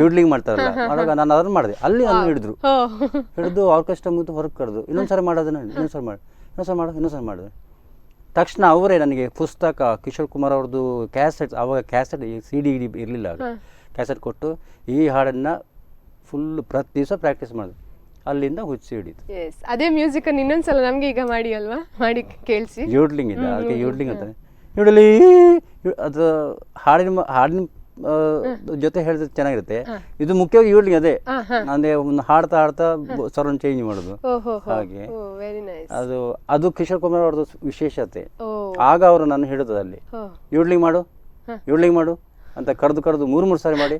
ಯೂಡ್ಲಿಂಗ್ ಮಾಡ್ತಾರಲ್ಲ, ಮಾಡುವಾಗ ನಾನು ಅದನ್ನು ಮಾಡಿದೆ. ಅಲ್ಲಿ ಅದನ್ನು ಹಿಡಿದು ಆರ್ಕೆಸ್ಟ್ರಾ ಮುಗಿದು ಹೊರಗೆ ಕರೆದು ಇನ್ನೊಂದ್ಸರಿ ಮಾಡೋದನ್ನ ಇನ್ನೊಂದ್ಸರಿ ಮಾಡಿದೆ. ತಕ್ಷಣ ಅವರೇ ನನಗೆ ಪುಸ್ತಕ, ಕಿಶೋರ್ ಕುಮಾರ್ ಅವ್ರದ್ದು ಕ್ಯಾಸೆಟ್, ಅವಾಗ ಕ್ಯಾಸೆಟ್ CD ಇರಲಿಲ್ಲ, ಕ್ಯಾಸೆಟ್ ಕೊಟ್ಟು ಈ ಹಾಡನ್ನು ಫುಲ್ ಪ್ರತಿ ದಿವಸ ಪ್ರಾಕ್ಟೀಸ್ ಮಾಡಿದೆ. ಅಲ್ಲಿಂದ ಹುಚ್ಚಿ ಹಿಡಿತು. ಅದೇ ಮ್ಯೂಸಿಕ್ ಇನ್ನೊಂದ್ಸಲ ನಮ್ಗೆ ಈಗ ಮಾಡಿ ಅಲ್ವಾ, ಮಾಡಿ ಕೇಳಿಸಿ. ಯೂಡ್ಲಿಂಗ್ ಇದೆ, ಅದಕ್ಕೆ ಯೂಡ್ಲಿಂಗ್ ಅಂತಾನೆ. ಯುಡಲಿ ಅದು ಹಾಡಿನ ಜೊತೆ ಹೇಳಿದ್ರೆ ಚೆನ್ನಾಗಿರುತ್ತೆ. ಇದು ಮುಖ್ಯವಾಗಿ ಯೂಡ್ಲಿಂಗ್ ಅದೇ, ಅಂದ್ರೆ ಹಾಡ್ತಾ ಸ್ವರವನ್ನು ಚೇಂಜ್ ಮಾಡೋದು. ಹಾಗೆ ಅದು ಕಿಶೋರ್ ಕುಮಾರ್ ಅವ್ರದ್ದು ವಿಶೇಷತೆ. ಆಗ ಅವರು ನಾನು ಹಿಡಿದು ಅಲ್ಲಿ ಯೂಡ್ಲಿಂಗ್ ಮಾಡು ಅಂತ ಕರೆದು 3 ಸಾರಿ ಮಾಡಿ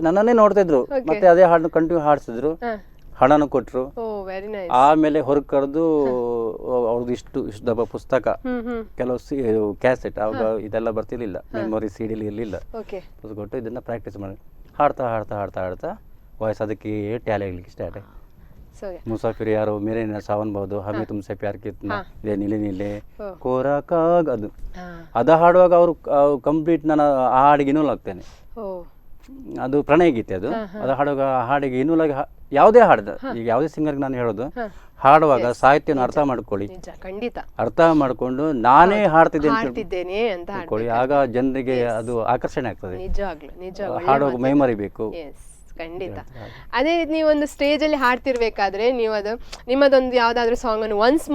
ನನ್ನನ್ನೇ ನೋಡ್ತಾ ಇದ್ರು. ಮತ್ತೆ ಅದೇ ಹಾಡನ್ನು ಕಂಟಿನ್ಯೂ ಹಾಡ್ಸಿದ್ರು, ಹಣನೂ ಕೊಟ್ಟರು. ಆಮೇಲೆ ಹೊರಗೆ ಕರೆದು ಅವ್ರದ್ದು ಇಷ್ಟು ದಬ್ಬ ಪುಸ್ತಕ, ಕೆಲವು ಕ್ಯಾಸೆಟ್, ಅವಾಗ ಇದೆಲ್ಲ ಬರ್ತಿರ್ಲಿಲ್ಲ, ಮೆಮೊರಿ CD ಇರಲಿಲ್ಲ, ಕೊಟ್ಟು ಇದನ್ನ ಪ್ರಾಕ್ಟೀಸ್ ಮಾಡಿ ಹಾಡ್ತಾ ವಾಯ್ಸ್ ಅದಕ್ಕೆ ಟ್ಯಾಲಿ ಆಗ್ಲಿಕ್ಕೆ ಸ್ಟಾರ್ಟ್ ಆಯ್ತು. ಮುಸಾಫಿರ್ ಯಾರು, ಮೇರೆ ಸಾವನ್ ಬಹುದು, ಹಮೆ ತುಮ್ಸೆ ಪ್ಯಾರ್ ಕಿತ್ನಾ, ಇದೆ ನೀಲೆ ಕೋರಾ ಕಾಗ್, ಅದು ಹಾಡುವಾಗ ಅವರು ಕಂಪ್ಲೀಟ್ ನಾನು ಆ ಹಾಡಿಗೆ ಇನ್ವಾಲ್ವ್ ಆಗ್ತೇನೆ. ಅದು ಪ್ರಣಯ ಗೀತೆ, ಅದು ಹಾಡುವಾಗ ಹಾಡಿಗೆ ಇನ್ವಾಲ್ವ್ ಆಗಿ ಯಾವುದೇ ಹಾಡಿದ, ಈಗ ಯಾವುದೇ ಸಿಂಗರ್ಗೆ ನಾನು ಹೇಳೋದು, ಹಾಡುವಾಗ ಸಾಹಿತ್ಯನ ಅರ್ಥ ಮಾಡ್ಕೊಳ್ಳಿ, ಅರ್ಥ ಮಾಡ್ಕೊಂಡು ನಾನೇ ಹಾಡ್ತಿದ್ದೇನೆ ಅಂತ ಹೇಳ್ಕೊಳ್ಳಿ. ಆಗ ಜನರಿಗೆ ಅದು ಆಕರ್ಷಣೆ ಆಗ್ತದೆ. ಹಾಡುವಾಗ ಮೈ ಮರಿಬೇಕು. ಖಂಡಿತ. ಅದೇ ನೀವೊಂದು ಸ್ಟೇಜ್ ಅಲ್ಲಿ ಹಾಡ್ತಿರ್ಬೇಕಾದ್ರೆ ನೀವು ಅದು ನಿಮ್ಮದೊಂದು ಯಾವ್ದಾದ್ರು ಸಾಂಗ್ ಅನ್ನು ಒನ್ಸ್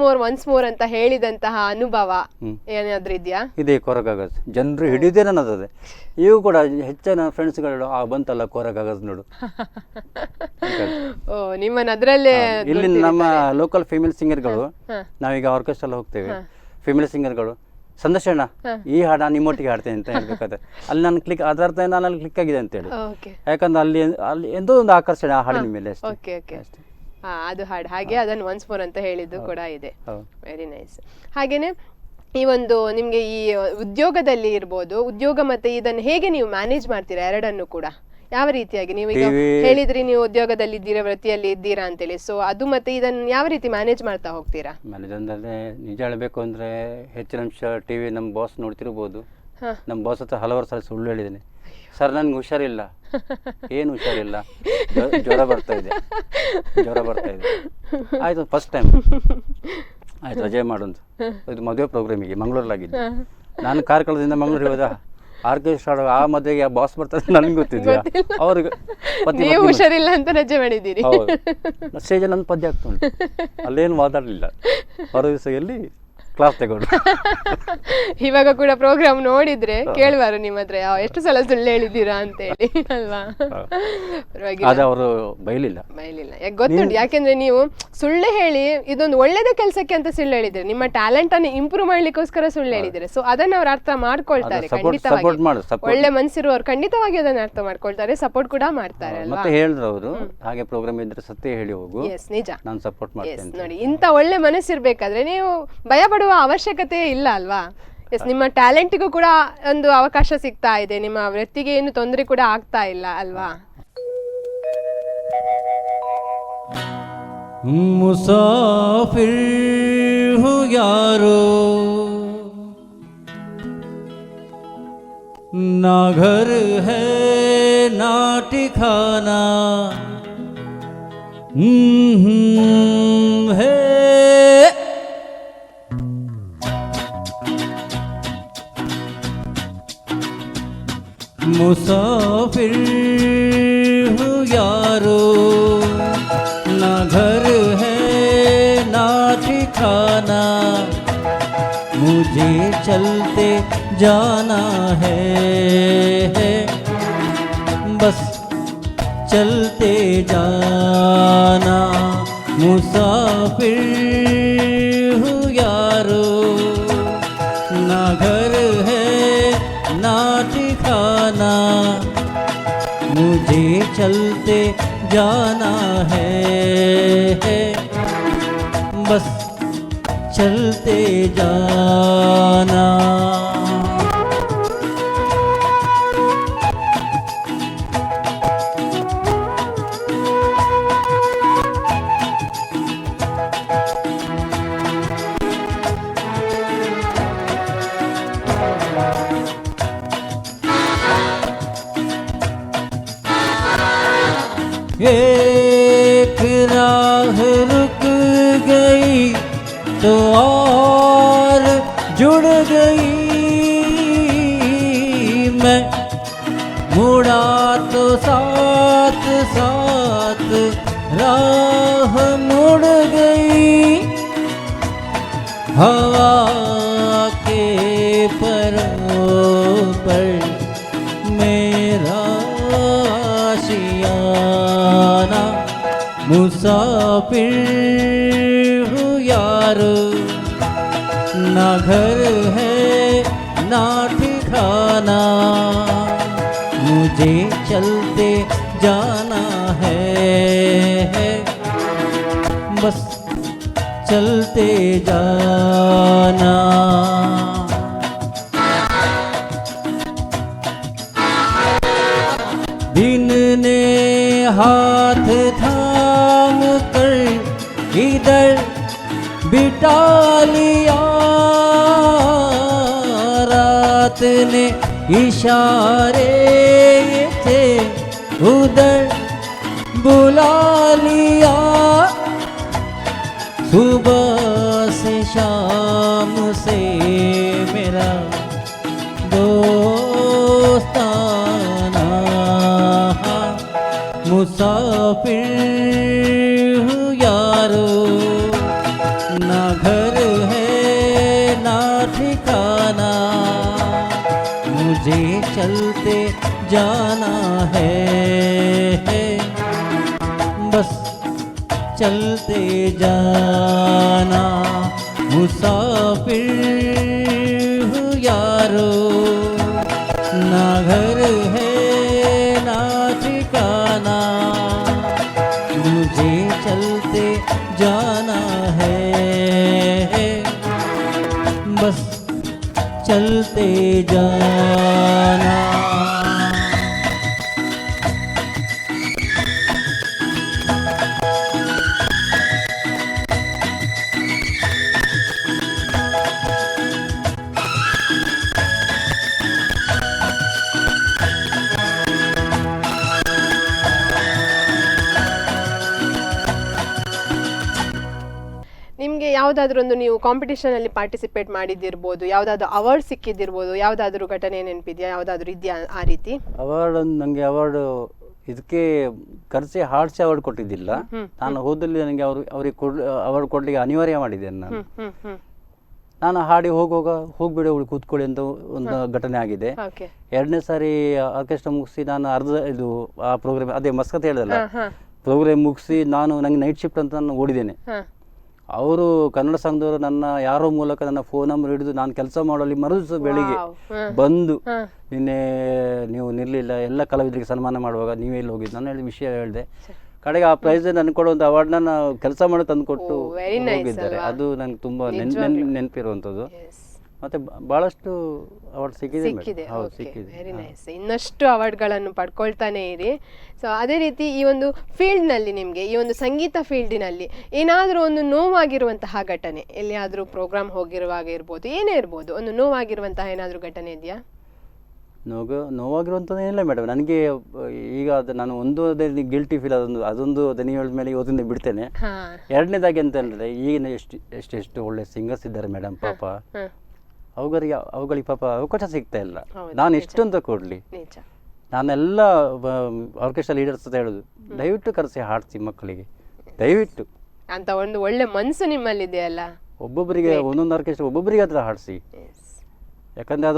ಮೋರ್ ಅಂತ ಹೇಳಿದಂತಹ ಅನುಭವ ಏನಾದ್ರೂ ಇದೆಯಾ? ಇದೆ, ಕೊರಗಾಗಸ್ ಜನರು ಹಿಡಿದೇ ನನ್ನದೇ. ಇವು ಕೂಡ ಹೆಚ್ಚಿನ ಫ್ರೆಂಡ್ಸ್ಗಳು ಬಂತಲ್ಲ ಕೊರಗಾಗಸ್ ನೋಡು. ಓ, ನಿಮ್ಮನ್ನ ಅದ್ರಲ್ಲೇ ಇಲ್ಲಿ ನಮ್ಮ ಲೋಕಲ್ ಫಿಮೇಲ್ ಸಿಂಗರ್ಗಳು, ನಾವೀಗ ಆರ್ಕೆಸ್ಟ್ರಾ ಹೋಗ್ತೇವೆ, ಫಿಮೇಲ್ ಸಿಂಗರ್ಗಳು ಸಂದರ್ಶನ ಈ ಹಾಡ ನಿಮ್ಮೊಟ್ಟಿಗೆ ಹಾಡ್ತೇನೆ ಅಂತ ಹೇಳ್ಬೇಕಾದ್ರೆ ಅಲ್ಲಿ ನಾನು ಕ್ಲಿಕ್, ಅದರ ಅರ್ಥ ನಾನು ಅಲ್ಲಿ ಕ್ಲಿಕ್ ಆಗಿದೆ ಅಂತೇಳಿ. ಯಾಕಂದ್ರೆ ಅಲ್ಲಿ ಎಂದೋ ಒಂದು ಆಕರ್ಷಣೆ ಆ ಹಾಡಿನ ಮೇಲೆ ಅಷ್ಟೇ. ಅದು ಹಾಡು ಹಾಗೆ ಅದನ್ನು ಒನ್ಸ್ ಮೋರ್ ಅಂತ ಹೇಳಿದ್ದು ಕೂಡ ಇದೆ. Very nice. ಹಾಗೇನೆ ಈ ಒಂದು ನಿಮ್ಗೆ ಈ ಉದ್ಯೋಗದಲ್ಲಿ ಇರ್ಬೋದು, ಉದ್ಯೋಗ ಮತ್ತೆ ಇದನ್ನು ಹೇಗೆ ನೀವು ಮ್ಯಾನೇಜ್ ಮಾಡ್ತೀರಾ ಎರಡನ್ನು ಕೂಡ? ಯಾವ ರೀತಿಯಾಗಿ ನೀವು ಈಗ ಹೇಳಿದ್ರಿ ನೀವು ಉದ್ಯೋಗದಲ್ಲಿ ಇದ್ದೀರಾ, ವೃತ್ತಿಯಲ್ಲಿ ಇದ್ದೀರಾ ಅಂತೇಳಿ, ಸೊ ಅದು ಮತ್ತೆ ಇದನ್ನು ಯಾವ ರೀತಿ ಮ್ಯಾನೇಜ್ ಮಾಡ್ತಾ ಹೋಗ್ತೀರಾ? ಮ್ಯಾನೇಜ್ ಅಂದ್ರೆ ನಿಜ ಹೇಳಬೇಕು ಅಂದ್ರೆ ಹೆಚ್ಚಿನ ಅಂಶ ಟಿವಿ ನಮ್ಮ ಬಾಸ್ ನೋಡ್ತಿರ್ಬೋದು. ನಮ್ಮ ಬಾಸ್ ಹತ್ರ ಹಲವಾರು ಸಲ ಸುಳ್ಳು ಹೇಳಿದ್ದೇನೆ, ಸರ್ ನನ್ಗೆ ಹುಷಾರಿಲ್ಲ, ಏನು ಹುಷಾರಿಲ್ಲ, ಜ್ವರ ಬರ್ತಾ ಇದೆ. ಆಯ್ತು, ಫಸ್ಟ್ ಟೈಮ್ ಆಯ್ತು ರಜೆ ಮಾಡೋದು. ಇದು ಮದುವೆ ಪ್ರೋಗ್ರಾಮಿಗೆ ಮಂಗಳೂರಲ್ಲಾಗಿದ್ದು. ನಾನು ಕಾರ್ಕಳದಿಂದ ಮಂಗಳೂರಿಗೆ ಹೋದ, ಆರ್ಕೆಸ್ಟ್ರಾ ಆ ಮದುವೆಗೆ ಬಾಸ್ ಬರ್ತಾರೆ ನನಗೆ ಗೊತ್ತಿದ್ಯಾ, ಅವ್ರಿಗೆ ಹುಷಾರಿಲ್ಲ ಅಂತ ರಜೆ ಮಾಡಿದ್ದೀರಿ. ಸ್ಟೇಜ್ ನನ್ನ ಪದ್ಯ ಆಗ್ತಾ ಉಂಟು, ಅಲ್ಲೇನು ಮಾತಾಡಲಿಲ್ಲ. ಮರು ದಿವಸ ಎಲ್ಲಿ ಕ್ಲಾಸ್ ತಗೊಂಡು ಇವಾಗ ಕೂಡ ಪ್ರೋಗ್ರಾಮ್ ನೋಡಿದ್ರೆ ಕೇಳುವಾರು ನಿಮ್ಮ ಹತ್ರ ಎಷ್ಟು ಸಲ ಸುಳ್ಳು ಹೇಳಿದ್ದೀರಾ ಅಂತ ಹೇಳಿ ಅಲ್ವಾ? ಅವರು ಬೈಲಿಲ್ಲ. ಯಾಕೆ ಗೊತ್ತುಂಟು, ಯಾಕೆಂದ್ರೆ ನೀವು ಸುಳ್ಳು ಹೇಳಿ ಇದೊಂದು ಒಳ್ಳೇದೇ ಕೆಲಸಕ್ಕೆ ಅಂತ ಸುಳ್ಳು ಹೇಳಿದ್ರೆ, ನಿಮ್ಮ ಟ್ಯಾಲೆಂಟ್ ಅನ್ನು ಇಂಪ್ರೂವ್ ಮಾಡ್ಲಿಕ್ಕೋಸ್ಕರ ಸುಳ್ಳು ಹೇಳಿದ್ರೆ, ಸೊ ಅದನ್ನ ಅವ್ರು ಅರ್ಥ ಮಾಡ್ಕೊಳ್ತಾರೆ. ಖಂಡಿತವಾಗಿ ಒಳ್ಳೆ ಮನಸ್ಸಿರುವವರು ಖಂಡಿತವಾಗಿ ಅದನ್ನ ಅರ್ಥ ಮಾಡ್ಕೊಳ್ತಾರೆ, ಸಪೋರ್ಟ್ ಕೂಡ ಮಾಡ್ತಾರೆ. ಮತ್ತೆ ಹೇಳಿದ್ರು ಅವರು, ಹಾಗೆ ಪ್ರೋಗ್ರಾಮ್ ಇದ್ರೆ ಸತ್ಯ ಹೇಳಿ ಹೋಗು, ನಿಜ, ನಾನು ಸಪೋರ್ಟ್ ಮಾಡ್ತೇನೆ. ನೋಡಿ, ಇಂತ ಒಳ್ಳೆ ಮನಸ್ಸಿರ್ಬೇಕಾದ್ರೆ ನೀವು ಭಯ ಪಡುವ ಅವಶ್ಯಕತೆ ಇಲ್ಲ ಅಲ್ವಾ? ನಿಮ್ಮ ಟ್ಯಾಲೆಂಟಿಗೂ ಕೂಡ ಒಂದು ಅವಕಾಶ ಸಿಗ್ತಾ ಇದೆ, ನಿಮ್ಮ ವೃತ್ತಿಗೆ ಏನು ತೊಂದರೆ ಕೂಡ ಆಗ್ತಾ ಇಲ್ಲ ಅಲ್ವಾ? ಮುಸಾಫಿರ್ ಹೂ ಯಾರೋ ನಾ ಘರ್ ಹೈ ನಾ ಠಿಕಾನಾ ಹೇ मुसाफिर हूँ यारो ना घर है ना ठिकाना मुझे चलते जाना है, बस चलते जाना। मुसाफिर हूँ यारो, ना घर है ना ठिकाना, मुझे चलते जाना है, बस चलते जाना। एक राह रुक गई तो और जुड़ गई, मैं मुड़ा तो साथ साथ राह मुड़ गई। हवा के परों पर मेरा आशियाना, मुसाफिर हूँ यारो, ना घर है ना ठिकाना, मुझे चलते जाना है, बस चलते जाना। दिन ने हाथ थाम कर इधर बिठा लिया, रात ने इशारे थे उधर बुला लिया। सुबह से शाम से मेरा दोस्ताना, मुसाफिर हूँ यारो, ना घर है ना ठिकाना, मुझे चलते जाना है, बस चलते जाना। मुसाफिर हूँ यारो, ना घर है ना ठिकाना, मुझे चलते जाना है, बस चलते जाना। ನಿಮಗೆ ಯಾವುದಾದ್ರೂ ಒಂದು ನೀವು ಕಾಂಪಿಟೇಷನ್ ಅಲ್ಲಿ ಪಾರ್ಟಿಸಿಪೇಟ್ ಮಾಡಿದ್ದಿರ್ಬೋದು, ಯಾವುದಾದ್ರೂ ಅವಾರ್ಡ್ ಸಿಕ್ಕಿದ್ದಿರ್ಬೋದು, ಯಾವುದಾದ್ರೂ ಘಟನೆ ನೆನಪಿದೆಯಾ, ಯಾವುದಾದ್ರೂ ಇದೆಯಾ ಆ ರೀತಿ? ಅವಾರ್ಡ್ ನನಗೆ ಅವಾರ್ಡ್ ಇದಕ್ಕೆ ಕರೆಸಿ ಹಾಡ್ಸಿ ಅವಾರ್ಡ್ ಕೊಟ್ಟಿದ್ದಿಲ್ಲ. ನಾನು ಹೋದಲ್ಲಿ ನನಗೆ ಅವ್ರಿಗೆ ಅವಾರ್ಡ್ ಕೊಡ್ಲಿಕ್ಕೆ ಅನಿವಾರ್ಯ ಮಾಡಿದ್ದೇನೆ. ನಾನು ಹಾಡಿ ಹೋಗ್ಬಿಡಿ ಅವಳು ಕೂತ್ಕೊಳ್ಳಿ ಅಂತ ಒಂದು ಘಟನೆ ಆಗಿದೆ. ಎರಡನೇ ಸಾರಿ ಆರ್ಕೆಸ್ಟ್ರಾ ಮುಗಿಸಿ ನಾನು ಇದು ಆ ಪ್ರೋಗ್ರಾಮ್ ಅದೇ ಮಸ್ಕತ್ ಹೇಳಿದಲ್ಲ, ಪ್ರೋಗ್ರಾಮ್ ಮುಗಿಸಿ ನಂಗೆ ನೈಟ್ ಶಿಫ್ಟ್ ಅಂತ ನಾನು ಓಡಿದ್ದೇನೆ. ಅವರು ಕನ್ನಡ ಸಂಘದವರು ನನ್ನ ಯಾರೋ ಮೂಲಕ ನನ್ನ ಫೋನ್ ನಂಬರ್ ಹಿಡಿದು ನಾನು ಕೆಲಸ ಮಾಡೋಲ್ಲಿ ಮರುದಿವಸ ಬೆಳಿಗ್ಗೆ ಬಂದು, ನಿನ್ನೆ ನೀವು ನಿಲ್ಲಲಿಲ್ಲ, ಎಲ್ಲ ಕಲಾವಿದರಿಗೆ ಸನ್ಮಾನ ಮಾಡುವಾಗ ನೀವೆಲ್ಲಿ ಹೋಗಿದ್ದು ನಾನು ಹೇಳಿದ ವಿಷಯ ಹೇಳಿದೆ. ಕಡೆಗೆ ಆ ಪ್ರೈಸ್ ನನಗೆ ಕೊಡುವಂಥ ಅವಾರ್ಡ್ನ ನಾವು ಕೆಲಸ ಮಾಡಿ ತಂದು ಕೊಟ್ಟು ಹೋಗಿದ್ದಾರೆ. ಅದು ನಂಗೆ ತುಂಬ ನೆನಪಿರುವಂಥದ್ದು. ಮತ್ತೆ ಬಹಳಷ್ಟು ಅವಾರ್ಡ್ ಸಿಕ್ಕಿದೆ. Very nice. ಇನ್ನಷ್ಟು ಅವಾರ್ಡ್ಗಳನ್ನು ಪಡ್ಕೊಳ್ತಾನೆ ಇರಿ. ಸೊ ಅದೇ ರೀತಿ ಈ ಒಂದು ಫೀಲ್ಡ್ನಲ್ಲಿ ನಿಮಗೆ, ಈ ಒಂದು ಸಂಗೀತ ಫೀಲ್ಡಿನಲ್ಲಿ ಏನಾದರೂ ಒಂದು ನೋವಾಗಿರುವಂತಹ ಘಟನೆ, ಎಲ್ಲಿಯಾದರೂ ಪ್ರೋಗ್ರಾಮ್ ಹೋಗಿರುವಾಗ ಇರ್ಬೋದು, ಏನೇ ಇರ್ಬೋದು, ಒಂದು ನೋವಾಗಿರುವಂತಹ ಏನಾದರೂ ಘಟನೆ ಇದೆಯಾ? ನೋವಾಗಿರುವಂಥದ್ದು ಏನಿಲ್ಲ ಮೇಡಮ್. ನನಗೆ ಈಗ ಅದು ನಾನು ಒಂದು ಗಿಲ್ಟಿ ಫೀಲ್, ಅದೊಂದು ನೀವು ಹೇಳಿದ ಮೇಲೆ ಇವತ್ತಿಂದ ಬಿಡ್ತೇನೆ. ಎರಡನೇದಾಗಿ ಅಂತ ಹೇಳಿದ್ರೆ ಈಗಿನ ಎಷ್ಟು ಒಳ್ಳೆ ಸಿಂಗರ್ಸ್ ಇದ್ದಾರೆ ಮೇಡಮ್, ಪಾಪ ಅವುಗಳಿಗೆ ಪಾಪ ಅವಕಾಶ ಸಿಗ್ತಾ ಇಲ್ಲ. ನಾನು ಎಷ್ಟೊಂತ ಕೊಡ್ಲಿ, ನಾನೆಲ್ಲ ಆರ್ಕೆಸ್ಟ್ರಾ ಲೀಡರ್ಸ್ ಅಂತ ಹೇಳೋದು, ದಯವಿಟ್ಟು ಕರೆಸಿ ಹಾಡ್ಸಿ ಮಕ್ಕಳಿಗೆ, ದಯವಿಟ್ಟು ಅಂತ ಒಂದು ಒಳ್ಳೆ ಮನಸ್ಸು ನಿಮ್ಮಲ್ಲಿದೆಯಲ್ಲ. ಒಬ್ಬೊಬ್ಬರಿಗೆ ಒಂದೊಂದು ಆರ್ಕೆಸ್ಟ್ರಾ ಒಬ್ಬೊಬ್ಬರಿಗೆ ಹತ್ರ ಹಾಡಿಸಿ, ಯಾಕಂದ್ರೆ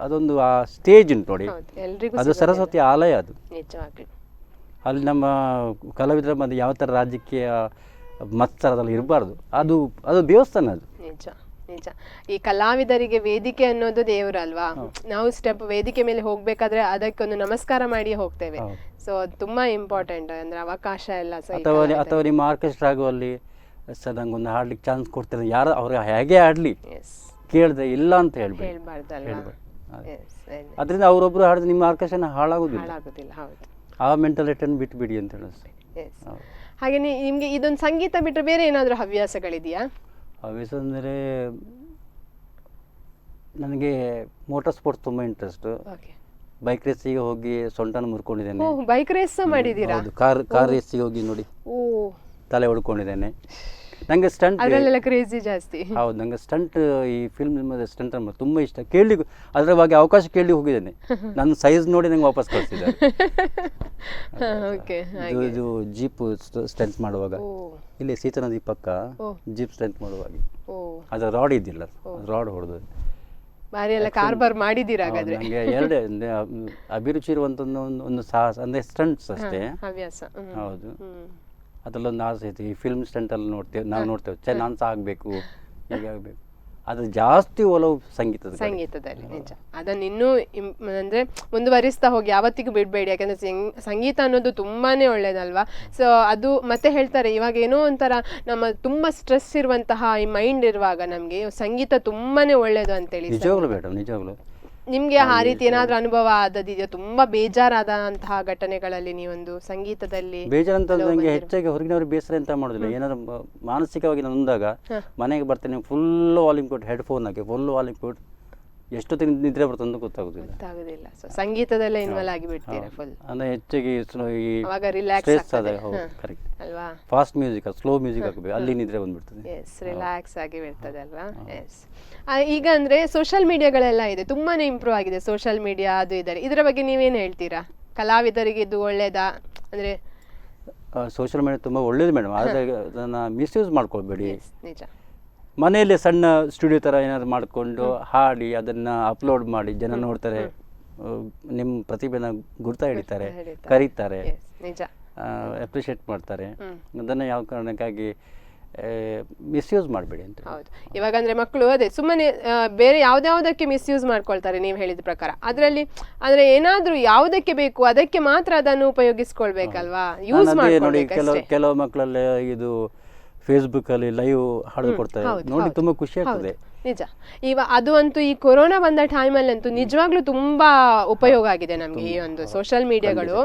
ಅದೊಂದು ಆ ಸ್ಟೇಜ್ ಉಂಟು ನೋಡಿ, ಎಲ್ರಿಗೂ ಅದು ಸರಸ್ವತಿ ಆಲಯ. ಅದು ನಿಜವಾಗ್ಲೂ ಅಲ್ಲಿ ನಮ್ಮ ಕಲಾವಿದರ ಮಧ್ಯೆ ಯಾವ ಥರ ರಾಜಕೀಯ ಮತ್ಸರದಲ್ಲಿ ಇರಬಾರ್ದು. ಅದು ದೇವಸ್ಥಾನ. ಅದು ನಿಜ ನಿಜ. ಈ ಕಲಾವಿದರಿಗೆ ವೇದಿಕೆ ಅನ್ನೋದು ದೇವರಲ್ವಾ, ನಾವು ಸ್ಟೆಪ್ ವೇದಿಕೆ ಮೇಲೆ ಹೋಗ್ಬೇಕಾದ್ರೆ ಅದಕ್ಕೊಂದು ನಮಸ್ಕಾರ ಮಾಡಿ ಹೋಗ್ತೇವೆ. ಸೊ ಅದು ತುಂಬಾ ಇಂಪಾರ್ಟೆಂಟ್, ಅಂದ್ರೆ ಅವಕಾಶ ಎಲ್ಲ. ಅಥವಾ ನಿಮ್ಮ ಆರ್ಕೆಸ್ಟ್ರಾ ಆಗುವಲ್ಲಿ ಸರ್ ನಂಗೊಂದು ಹಾಡ್ಲಿಕ್ಕೆ ಚಾನ್ಸ್ ಕೊಡ್ತಾರೆ, ಯಾರು ಅವ್ರಿಗೆ ಹೇಗೆ ಆಡ್ಲಿ, ಕೇಳಿದ್ರೆ ಇಲ್ಲ ಅಂತ ಹೇಳ್ಬಾರ್ದು. ಅದರಿಂದ ಅವರೊಬ್ರು ಹಾಡಿದ್ರೆ ನಿಮ್ಮ ಆರ್ಕೆಸ್ಟ್ರಾ ಹಾಳಾಗುದಿಲ್ಲ. ಆ ಮೆಂಟಾಲಿಟಿಯನ್ನು ಬಿಟ್ಬಿಡಿ ಅಂತ ಹೇಳಿ. ಹಾಗೆ ನಿಮ್ಗೆ ಇದೊಂದು ಸಂಗೀತ ಬಿಟ್ಟರೆ ಬೇರೆ ಏನಾದರೂ ಹವ್ಯಾಸಗಳಿದೆಯಾ? ಹವ್ಯಾಸ ಅಂದರೆ ನನಗೆ ಮೋಟಾರ್ ಸ್ಪೋರ್ಟ್ಸ್ ತುಂಬ ಇಂಟ್ರೆಸ್ಟ್. ಬೈಕ್ ರೇಸಿಗೆ ಹೋಗಿ ಸೊಂಟನ ಮುರ್ಕೊಂಡಿದ್ದೇನೆ. ಬೈಕ್ ರೇಸ್ ಮಾಡಿದ್ದೀರಾ? ಕಾರ್ ರೇಸಿಗೆ ಹೋಗಿ ನೋಡಿ ತಲೆ ಹೊಡ್ಕೊಂಡಿದ್ದೇನೆ. ನಂಗೆ ಸ್ಟಂಟ್ ಅದರಲ್ಲೆಲ್ಲ ಕ್ರೇಜಿ ಜಾಸ್ತಿ. ಹೌದು, ನಂಗೆ ಸ್ಟಂಟ್, ಈ ಫಿಲ್ಮ್ ಸ್ಟಂಟ್ ತುಂಬ ಇಷ್ಟ. ಕೇಳಲಿಕ್ಕೆ ಅದರ ಬಗ್ಗೆ ಅವಕಾಶ ಕೇಳಿ ಹೋಗಿದ್ದೇನೆ. ನನ್ನ ಸೈಜ್ ನೋಡಿ ನಂಗೆ ವಾಪಸ್ ಕಳಿಸಿದ್ದಾರೆ. ಇದು ಜೀಪ್ ಸ್ಟಂಟ್ ಮಾಡುವಾಗ ಇಲ್ಲಿ ಸೀತಾ ನದಿ ಪಕ್ಕ ಜೀಪ್ ಸ್ಟಂಟ್ ಮಾಡುವಾಗ ಅದರ ರಾಡ್ ಇದ್ದಿಲ್ಲ, ರಾಡ್ ಹೊಡೆದು ಬಾರಿ ಎಲ್ಲ ಕಾರ್ಬಾರ್ ಮಾಡಿದ್ದೀರಾ? ನನಗೆ ಎರಡೇ ಅಭಿರುಚಿ ಇರುವಂತ ಒಂದು ಸಾಹಸ ಅಂದ್ರೆ ಸ್ಟಂಟ್ಸ್ ಅಷ್ಟೇ ಹವ್ಯಾಸ. ಹೌದು, ಅದರಲ್ಲೊಂದು ಆಸೆ ಐತಿ. ಈ ಫಿಲ್ಮ್ ಸ್ಟಂಟಲ್ಲಿ ನಾವು ನೋಡ್ತೇವೆ ನಾನು ಸಹ ಆಗಬೇಕು, ಹೀಗೆ ಆಗಬೇಕು. ಅದು ಜಾಸ್ತಿ ಒಲವು ಸಂಗೀತದಲ್ಲಿ. ನಿಜ, ಅದನ್ನು ಇನ್ನೂ ಅಂದ್ರೆ ಮುಂದುವರಿಸ್ತಾ ಹೋಗಿ, ಯಾವತ್ತಿಗೂ ಬಿಡಬೇಡಿ. ಯಾಕಂದ್ರೆ ಸಂಗೀತ ಅನ್ನೋದು ತುಂಬಾನೇ ಒಳ್ಳೇದಲ್ವಾ. ಸೊ ಅದು ಮತ್ತೆ ಹೇಳ್ತಾರೆ, ಇವಾಗ ಏನೋ ಒಂಥರ ನಮ್ಮ ತುಂಬಾ ಸ್ಟ್ರೆಸ್ ಇರುವಂತಹ ಈ ಮೈಂಡ್ ಇರುವಾಗ ನಮ್ಗೆ ಸಂಗೀತ ತುಂಬಾನೇ ಒಳ್ಳೇದು ಅಂತೇಳಿ. ನಿಜವಾಗ್ಲೂ ಮೇಡಮ್, ನಿಜವಾಗ್ಲೂ. ನಿಮ್ಗೆ ಆ ರೀತಿ ಏನಾದ್ರೂ ಅನುಭವ ಆದದಿದೆಯಾ? ತುಂಬಾ ಬೇಜಾರಾದಂತಹ ಘಟನೆಗಳಲ್ಲಿ ನೀವೊಂದು ಸಂಗೀತದಲ್ಲಿ? ಬೇಜಾರಂತ ನಂಗೆ ಹೆಚ್ಚಾಗಿ ಹೊರಗಿನವ್ರು ಬೇಸರ ಅಂತ ಮಾಡೋದಿಲ್ಲ. ಏನಾದ್ರು ಮಾನಸಿಕವಾಗಿ ನೊಂದಾಗ ಮನೆಗೆ ಬರ್ತೇನೆ, ಫುಲ್ ವಾಲ್ಯೂಮ್ ಕೊಟ್ಟು ಹೆಡ್ಫೋನ್ ಹಾಕಿ ಫುಲ್ ವಾಲ್ಯೂಮ್ ಕೊಟ್ಟು ಎಷ್ಟೊತ್ತಿಗೆ ನಿದ್ರೆ ಬರ್ತಂತ ಗೊತ್ತಾಗುದಿಲ್ಲ. ಸೊ ಸಂಗೀತದಲ್ಲೇ ಇನ್ವಾಲ್ವ್ ಆಗಿ ಬಿಡ್ತೀರಾ ಫುಲ್? ಅಂದ್ರೆ ಹೆಚ್ಚಾಗಿ ಅವಾಗ ರಿಲ್ಯಾಕ್ಸ್ ಕರೆಕ್ಟ್ ಅಲ್ವಾ? ಫಾಸ್ಟ್ ಮ್ಯೂಸಿಕ್, ಸ್ಲೋ ಮ್ಯೂಸಿಕ್ ಹಾಕಬೇಕು, ಅಲ್ಲಿ ನಿದ್ರೆ ಬಂದ್ಬಿಡ್ತದೆ. ಎಸ್, ರಿಲ್ಯಾಕ್ಸ್ ಆಗಿ ಬಿಡ್ತದೆ ಅಲ್ವಾ? ಎಸ್. ಈಗ ಅಂದ್ರೆ ಸೋಷಿಯಲ್ ಮೀಡಿಯಾಗಳೆಲ್ಲ ಇದೆ, ತುಂಬಾನೇ ಇಂಪ್ರೂವ್ ಆಗಿದೆ ಸೋಷಿಯಲ್ ಮೀಡಿಯಾ, ಅದು ಇದ್ದಾರೆ. ಇದರ ಬಗ್ಗೆ ನೀವೇನು ಹೇಳ್ತೀರಾ? ಕಲಾವಿದರಿಗೆ ಇದು ಒಳ್ಳೇದಾ? ಅಂದ್ರೆ ಸೋಷಿಯಲ್ ಮೀಡಿಯಾ ತುಂಬಾ ಒಳ್ಳೇದು ಮೇಡಮ್, ಆದ್ರೆ ಅದನ್ನ ಮಿಸ್ಯೂಸ್ ಮಾಡ್ಕೊಳ್ಬೇಡಿ. ನಿಜ. ಮನೆಯಲ್ಲೇ ಸಣ್ಣ ಸ್ಟುಡಿಯೋ ಥರ ಏನಾದ್ರು ಮಾಡಿಕೊಂಡು ಹಾಡಿ ಅದನ್ನು ಅಪ್ಲೋಡ್ ಮಾಡಿ ಜನ ನೋಡ್ತಾರೆ, ನಿಮ್ಮ ಪ್ರತಿಭೆನ ಗುರ್ತ ಹಿಡಿತಾರೆ, ಕರೀತಾರೆ, ಅಪ್ರಿಷಿಯೇಟ್ ಮಾಡ್ತಾರೆ. ಅದನ್ನು ಯಾವ ಕಾರಣಕ್ಕಾಗಿ ಮಿಸ್ಯೂಸ್ ಮಾಡಬೇಡಿ ಅಂತ. ಹೌದು, ಇವಾಗ ಅಂದ್ರೆ ಮಕ್ಕಳು ಅದೇ ಸುಮ್ಮನೆ ಬೇರೆ ಯಾವ್ದಾವುದಕ್ಕೆ ಮಿಸ್ಯೂಸ್ ಮಾಡ್ಕೊಳ್ತಾರೆ ನೀವು ಹೇಳಿದ ಪ್ರಕಾರ. ಅದರಲ್ಲಿ ಅಂದ್ರೆ ಏನಾದ್ರೂ ಯಾವುದಕ್ಕೆ ಬೇಕು ಅದಕ್ಕೆ ಮಾತ್ರ ಅದನ್ನು ಉಪಯೋಗಿಸ್ಕೊಳ್ಬೇಕಲ್ವಾ, ಯೂಸ್ ಮಾಡ್ಕೊಳ್ಬೇಕು. ಕೆಲವು ಮಕ್ಕಳಲ್ಲಿ ಇದು ಫೇಸ್ಬುಕ್ ಅಲ್ಲಿ ಲೈವ್ ಹಾಡು ಕೊಡ್ತಾರೆ, ನೋಡಿ ತುಂಬಾ ಖುಷಿ ಆಗ್ತದೆ. ನಿಜ. ಅದು ಅಂತೂ ಈ ಕೊರೋನಾ ಬಂದ ಟೈಮಲ್ಲಿ ಅಂತೂ ನಿಜವಾಗ್ಲೂ ತುಂಬಾ ಉಪಯೋಗ ಆಗಿದೆ ನಮ್ಗೆ. ಈ ಒಂದು ಸೋಷಿಯಲ್ ಮೀಡಿಯಾಗಳು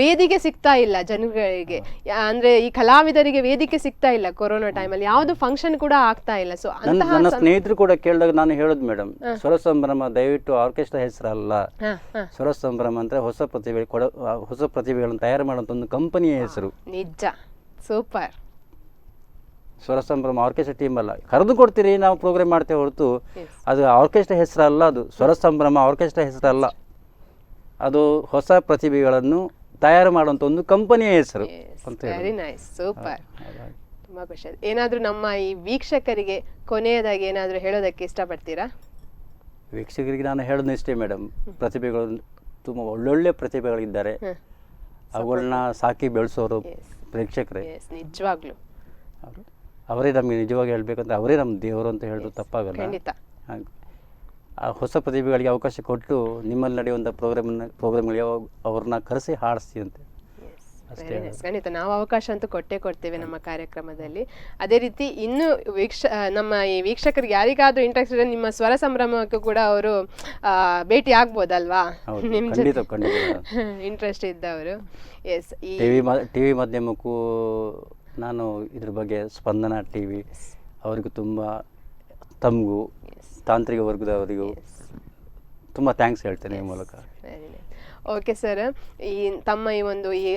ವೇದಿಕೆ ಸಿಗ್ತಾ ಇಲ್ಲ ಜನಗಳಿಗೆ, ಅಂದ್ರೆ ಈ ಕಲಾವಿದರಿಗೆ ವೇದಿಕೆ ಸಿಗ್ತಾ ಇಲ್ಲ ಕೊರೋನಾ ಟೈಮಲ್ಲಿ, ಯಾವ್ದು ಫಂಕ್ಷನ್ ಕೂಡ ಆಗ್ತಾ ಇಲ್ಲ. ಸೊ ನನ್ನ ಸ್ನೇಹಿತರು ಕೂಡ ಕೇಳಿದಾಗ ನಾನು ಹೇಳೋದು ಮೇಡಮ್, ಸ್ವರ ಸಂಭ್ರಮ ದಯವಿಟ್ಟು ಆರ್ಕೆಸ್ಟ್ರಾ ಹೆಸರಲ್ಲ, ಸ್ವರ ಸಂಭ್ರಮ ಅಂದ್ರೆ ಹೊಸ ಪ್ರತಿಭೆಗಳನ್ನು ತಯಾರು ಮಾಡುವಂತ ಒಂದು ಕಂಪನಿಯ ಹೆಸರು. ನಿಜ, ಸೂಪರ್. ಸ್ವರ ಸಂಭ್ರಮ ಆರ್ಕೆಸ್ಟ್ರಾ ಟೀಮ್ ಅಲ್ಲ, ಕರೆದು ಕೊಡ್ತೀರಿ ನಾವು ಪ್ರೋಗ್ರಾಮ್ ಮಾಡ್ತೇವೆ ಹೊರತು ಅದು ಆರ್ಕೆಸ್ಟ್ರಾ ಹೆಸರಲ್ಲ, ಅದು ಸ್ವರ ಸಂಭ್ರಮ ಆರ್ಕೆಸ್ಟ್ರಾ ಹೆಸರಲ್ಲ, ಅದು ಹೊಸ ಪ್ರತಿಭೆಗಳನ್ನು ತಯಾರು ಮಾಡುವಂತ ಒಂದು ಕಂಪನಿಯ ಹೆಸರು ಅಂತ. ವೆರಿ ನೈಸ್, ಸೂಪರ್, ತುಂಬಾ ಖುಷಿ ಆಯ್ತು. ಏನಾದ್ರೂ ನಮ್ಮ ಈ ವೀಕ್ಷಕರಿಗೆ ಕೊನೆಯದಾಗಿ ಏನಾದ್ರೂ ಹೇಳೋದಕ್ಕೆ ಇಷ್ಟಪಡ್ತೀರಾ? ವೀಕ್ಷಕರಿಗೆ ನಾನು ಹೇಳೋದು ಇಷ್ಟೇ ಮೇಡಮ್, ಪ್ರತಿಭೆಗಳು ತುಂಬಾ ಒಳ್ಳೊಳ್ಳೆ ಪ್ರತಿಭೆಗಳಿದ್ದಾರೆ, ಅವುಗಳನ್ನ ಸಾಕಿ ಬೆಳೆಸೋರು ಪ್ರೇಕ್ಷಕರೇ. ನಿಜವಾಗ್ಲು ಅವರೇ ನಮಗೆ ನಿಜವಾಗಿ ಹೇಳ್ಬೇಕಂದ್ರೆ ಅವರೇ ನಮ್ಮ ದೇವರು ಅಂತ ಹೇಳಿದ್ರು ತಪ್ಪಾಗಲ್ಲ. ಆ ಹೊಸ ಪ್ರತಿಭೆಗಳಿಗೆ ಅವಕಾಶ ಕೊಟ್ಟು ನಿಮ್ಮಲ್ಲಿ ನಡೆಯುವಂಥ ಪ್ರೋಗ್ರಾಮ್ಗಳಿಗೆ ಅವ್ರನ್ನ ಕರೆಸಿ ಹಾಡಿಸಿ ಅಂತ ಅಷ್ಟೇ. ಖಂಡಿತ ನಾವು ಅವಕಾಶ ಅಂತೂ ಕೊಡ್ತೇವೆ ನಮ್ಮ ಕಾರ್ಯಕ್ರಮದಲ್ಲಿ. ಅದೇ ರೀತಿ ಇನ್ನು ನಮ್ಮ ಈ ವೀಕ್ಷಕರಿಗೆ ಯಾರಿಗಾದ್ರೂ ಇಂಟ್ರೆಸ್ಟ್ ಇದ್ರೆ ನಿಮ್ಮ ಸ್ವರ ಸಂಭ್ರಮಕ್ಕೂ ಕೂಡ ಅವರು ಭೇಟಿ ಆಗ್ಬೋದಲ್ವಾ, ನಿಮ್ಮ ಇಂಟ್ರೆಸ್ಟ್ ಇದ್ದವರು? ಎಸ್, ಈ ಟಿವಿ ಮಾಧ್ಯಮಕ್ಕೂ ನಾನು ಇದ್ರ ಬಗ್ಗೆ ಸ್ಪಂದನ ಟಿವಿ ಅವರಿಗೂ ತುಂಬ, ತಮಗೂ ತಾಂತ್ರಿಕ ವರ್ಗದವರಿಗೂ ತುಂಬ ಥ್ಯಾಂಕ್ಸ್ ಹೇಳ್ತೇನೆ ಈ ಮೂಲಕ. ಓಕೆ ಸರ್, ಈ ತಮ್ಮ ಈ ಒಂದು ಈ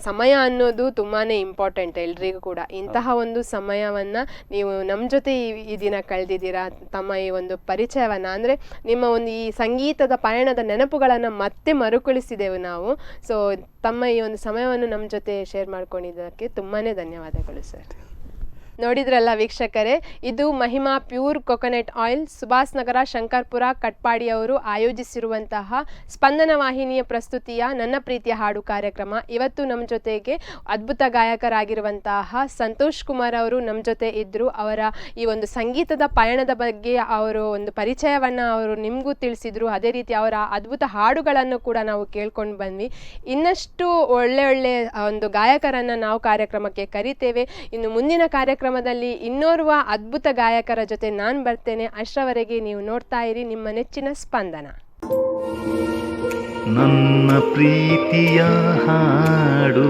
ಸಮಯ ಅನ್ನೋದು ತುಂಬಾ ಇಂಪಾರ್ಟೆಂಟ್ ಎಲ್ರಿಗೂ ಕೂಡ. ಇಂತಹ ಒಂದು ಸಮಯವನ್ನು ನೀವು ನಮ್ಮ ಜೊತೆ ಈ ದಿನ ಕಳೆದಿದ್ದೀರಾ. ತಮ್ಮ ಈ ಒಂದು ಪರಿಚಯವನ್ನು ಅಂದರೆ ನಿಮ್ಮ ಒಂದು ಈ ಸಂಗೀತದ ಪಯಣದ ನೆನಪುಗಳನ್ನು ಮತ್ತೆ ಮರುಕಳಿಸಿದೆವು ನಾವು. ಸೊ ತಮ್ಮ ಈ ಒಂದು ಸಮಯವನ್ನು ನಮ್ಮ ಜೊತೆ ಶೇರ್ ಮಾಡ್ಕೊಂಡಿದ್ದಕ್ಕೆ ತುಂಬಾ ಧನ್ಯವಾದಗಳು ಸರ್. ನೋಡಿದ್ರಲ್ಲ ವೀಕ್ಷಕರೇ, ಇದು Mahima pure coconut oil Subhas Nagar Shankarpura Katpadi ಅವರು ಆಯೋಜಿಸಿರುವಂತಹ ಸ್ಪಂದನ ವಾಹಿನಿಯ ಪ್ರಸ್ತುತಿಯ ನನ್ನ ಪ್ರೀತಿಯ ಹಾಡು ಕಾರ್ಯಕ್ರಮ. ಇವತ್ತು ನಮ್ಮ ಜೊತೆಗೆ ಅದ್ಭುತ ಗಾಯಕರಾಗಿರುವಂತಹ ಸಂತೋಷ್ ಕುಮಾರ್ ಅವರು ನಮ್ಮ ಜೊತೆ ಇದ್ದರು. ಅವರ ಈ ಒಂದು ಸಂಗೀತದ ಪಯಣದ ಬಗ್ಗೆ ಅವರು ಒಂದು ಪರಿಚಯವನ್ನು ಅವರು ನಿಮಗೂ ತಿಳಿಸಿದರು. ಅದೇ ರೀತಿ ಅವರ ಅದ್ಭುತ ಹಾಡುಗಳನ್ನು ಕೂಡ ನಾವು ಕೇಳ್ಕೊಂಡು ಬಂದ್ವಿ. ಇನ್ನಷ್ಟು ಒಳ್ಳೆ ಒಂದು ಗಾಯಕರನ್ನು ನಾವು ಕಾರ್ಯಕ್ರಮಕ್ಕೆ ಕರಿತೇವೆ. ಇನ್ನು ಮುಂದಿನ ಕಾರ್ಯಕ್ರಮದಲ್ಲಿ ಇನ್ನೋರ್ವ ಅದ್ಭುತ ಗಾಯಕರ ಜೊತೆ ನಾನು ಬರ್ತೇನೆ. ಅಷ್ಟರವರೆಗೆ ನೀವು ನೋಡ್ತಾ ಇರಿ ನಿಮ್ಮ ನೆಚ್ಚಿನ ಸ್ಪಂದನ. ನನ್ನ ಪ್ರೀತಿಯ ಹಾಡು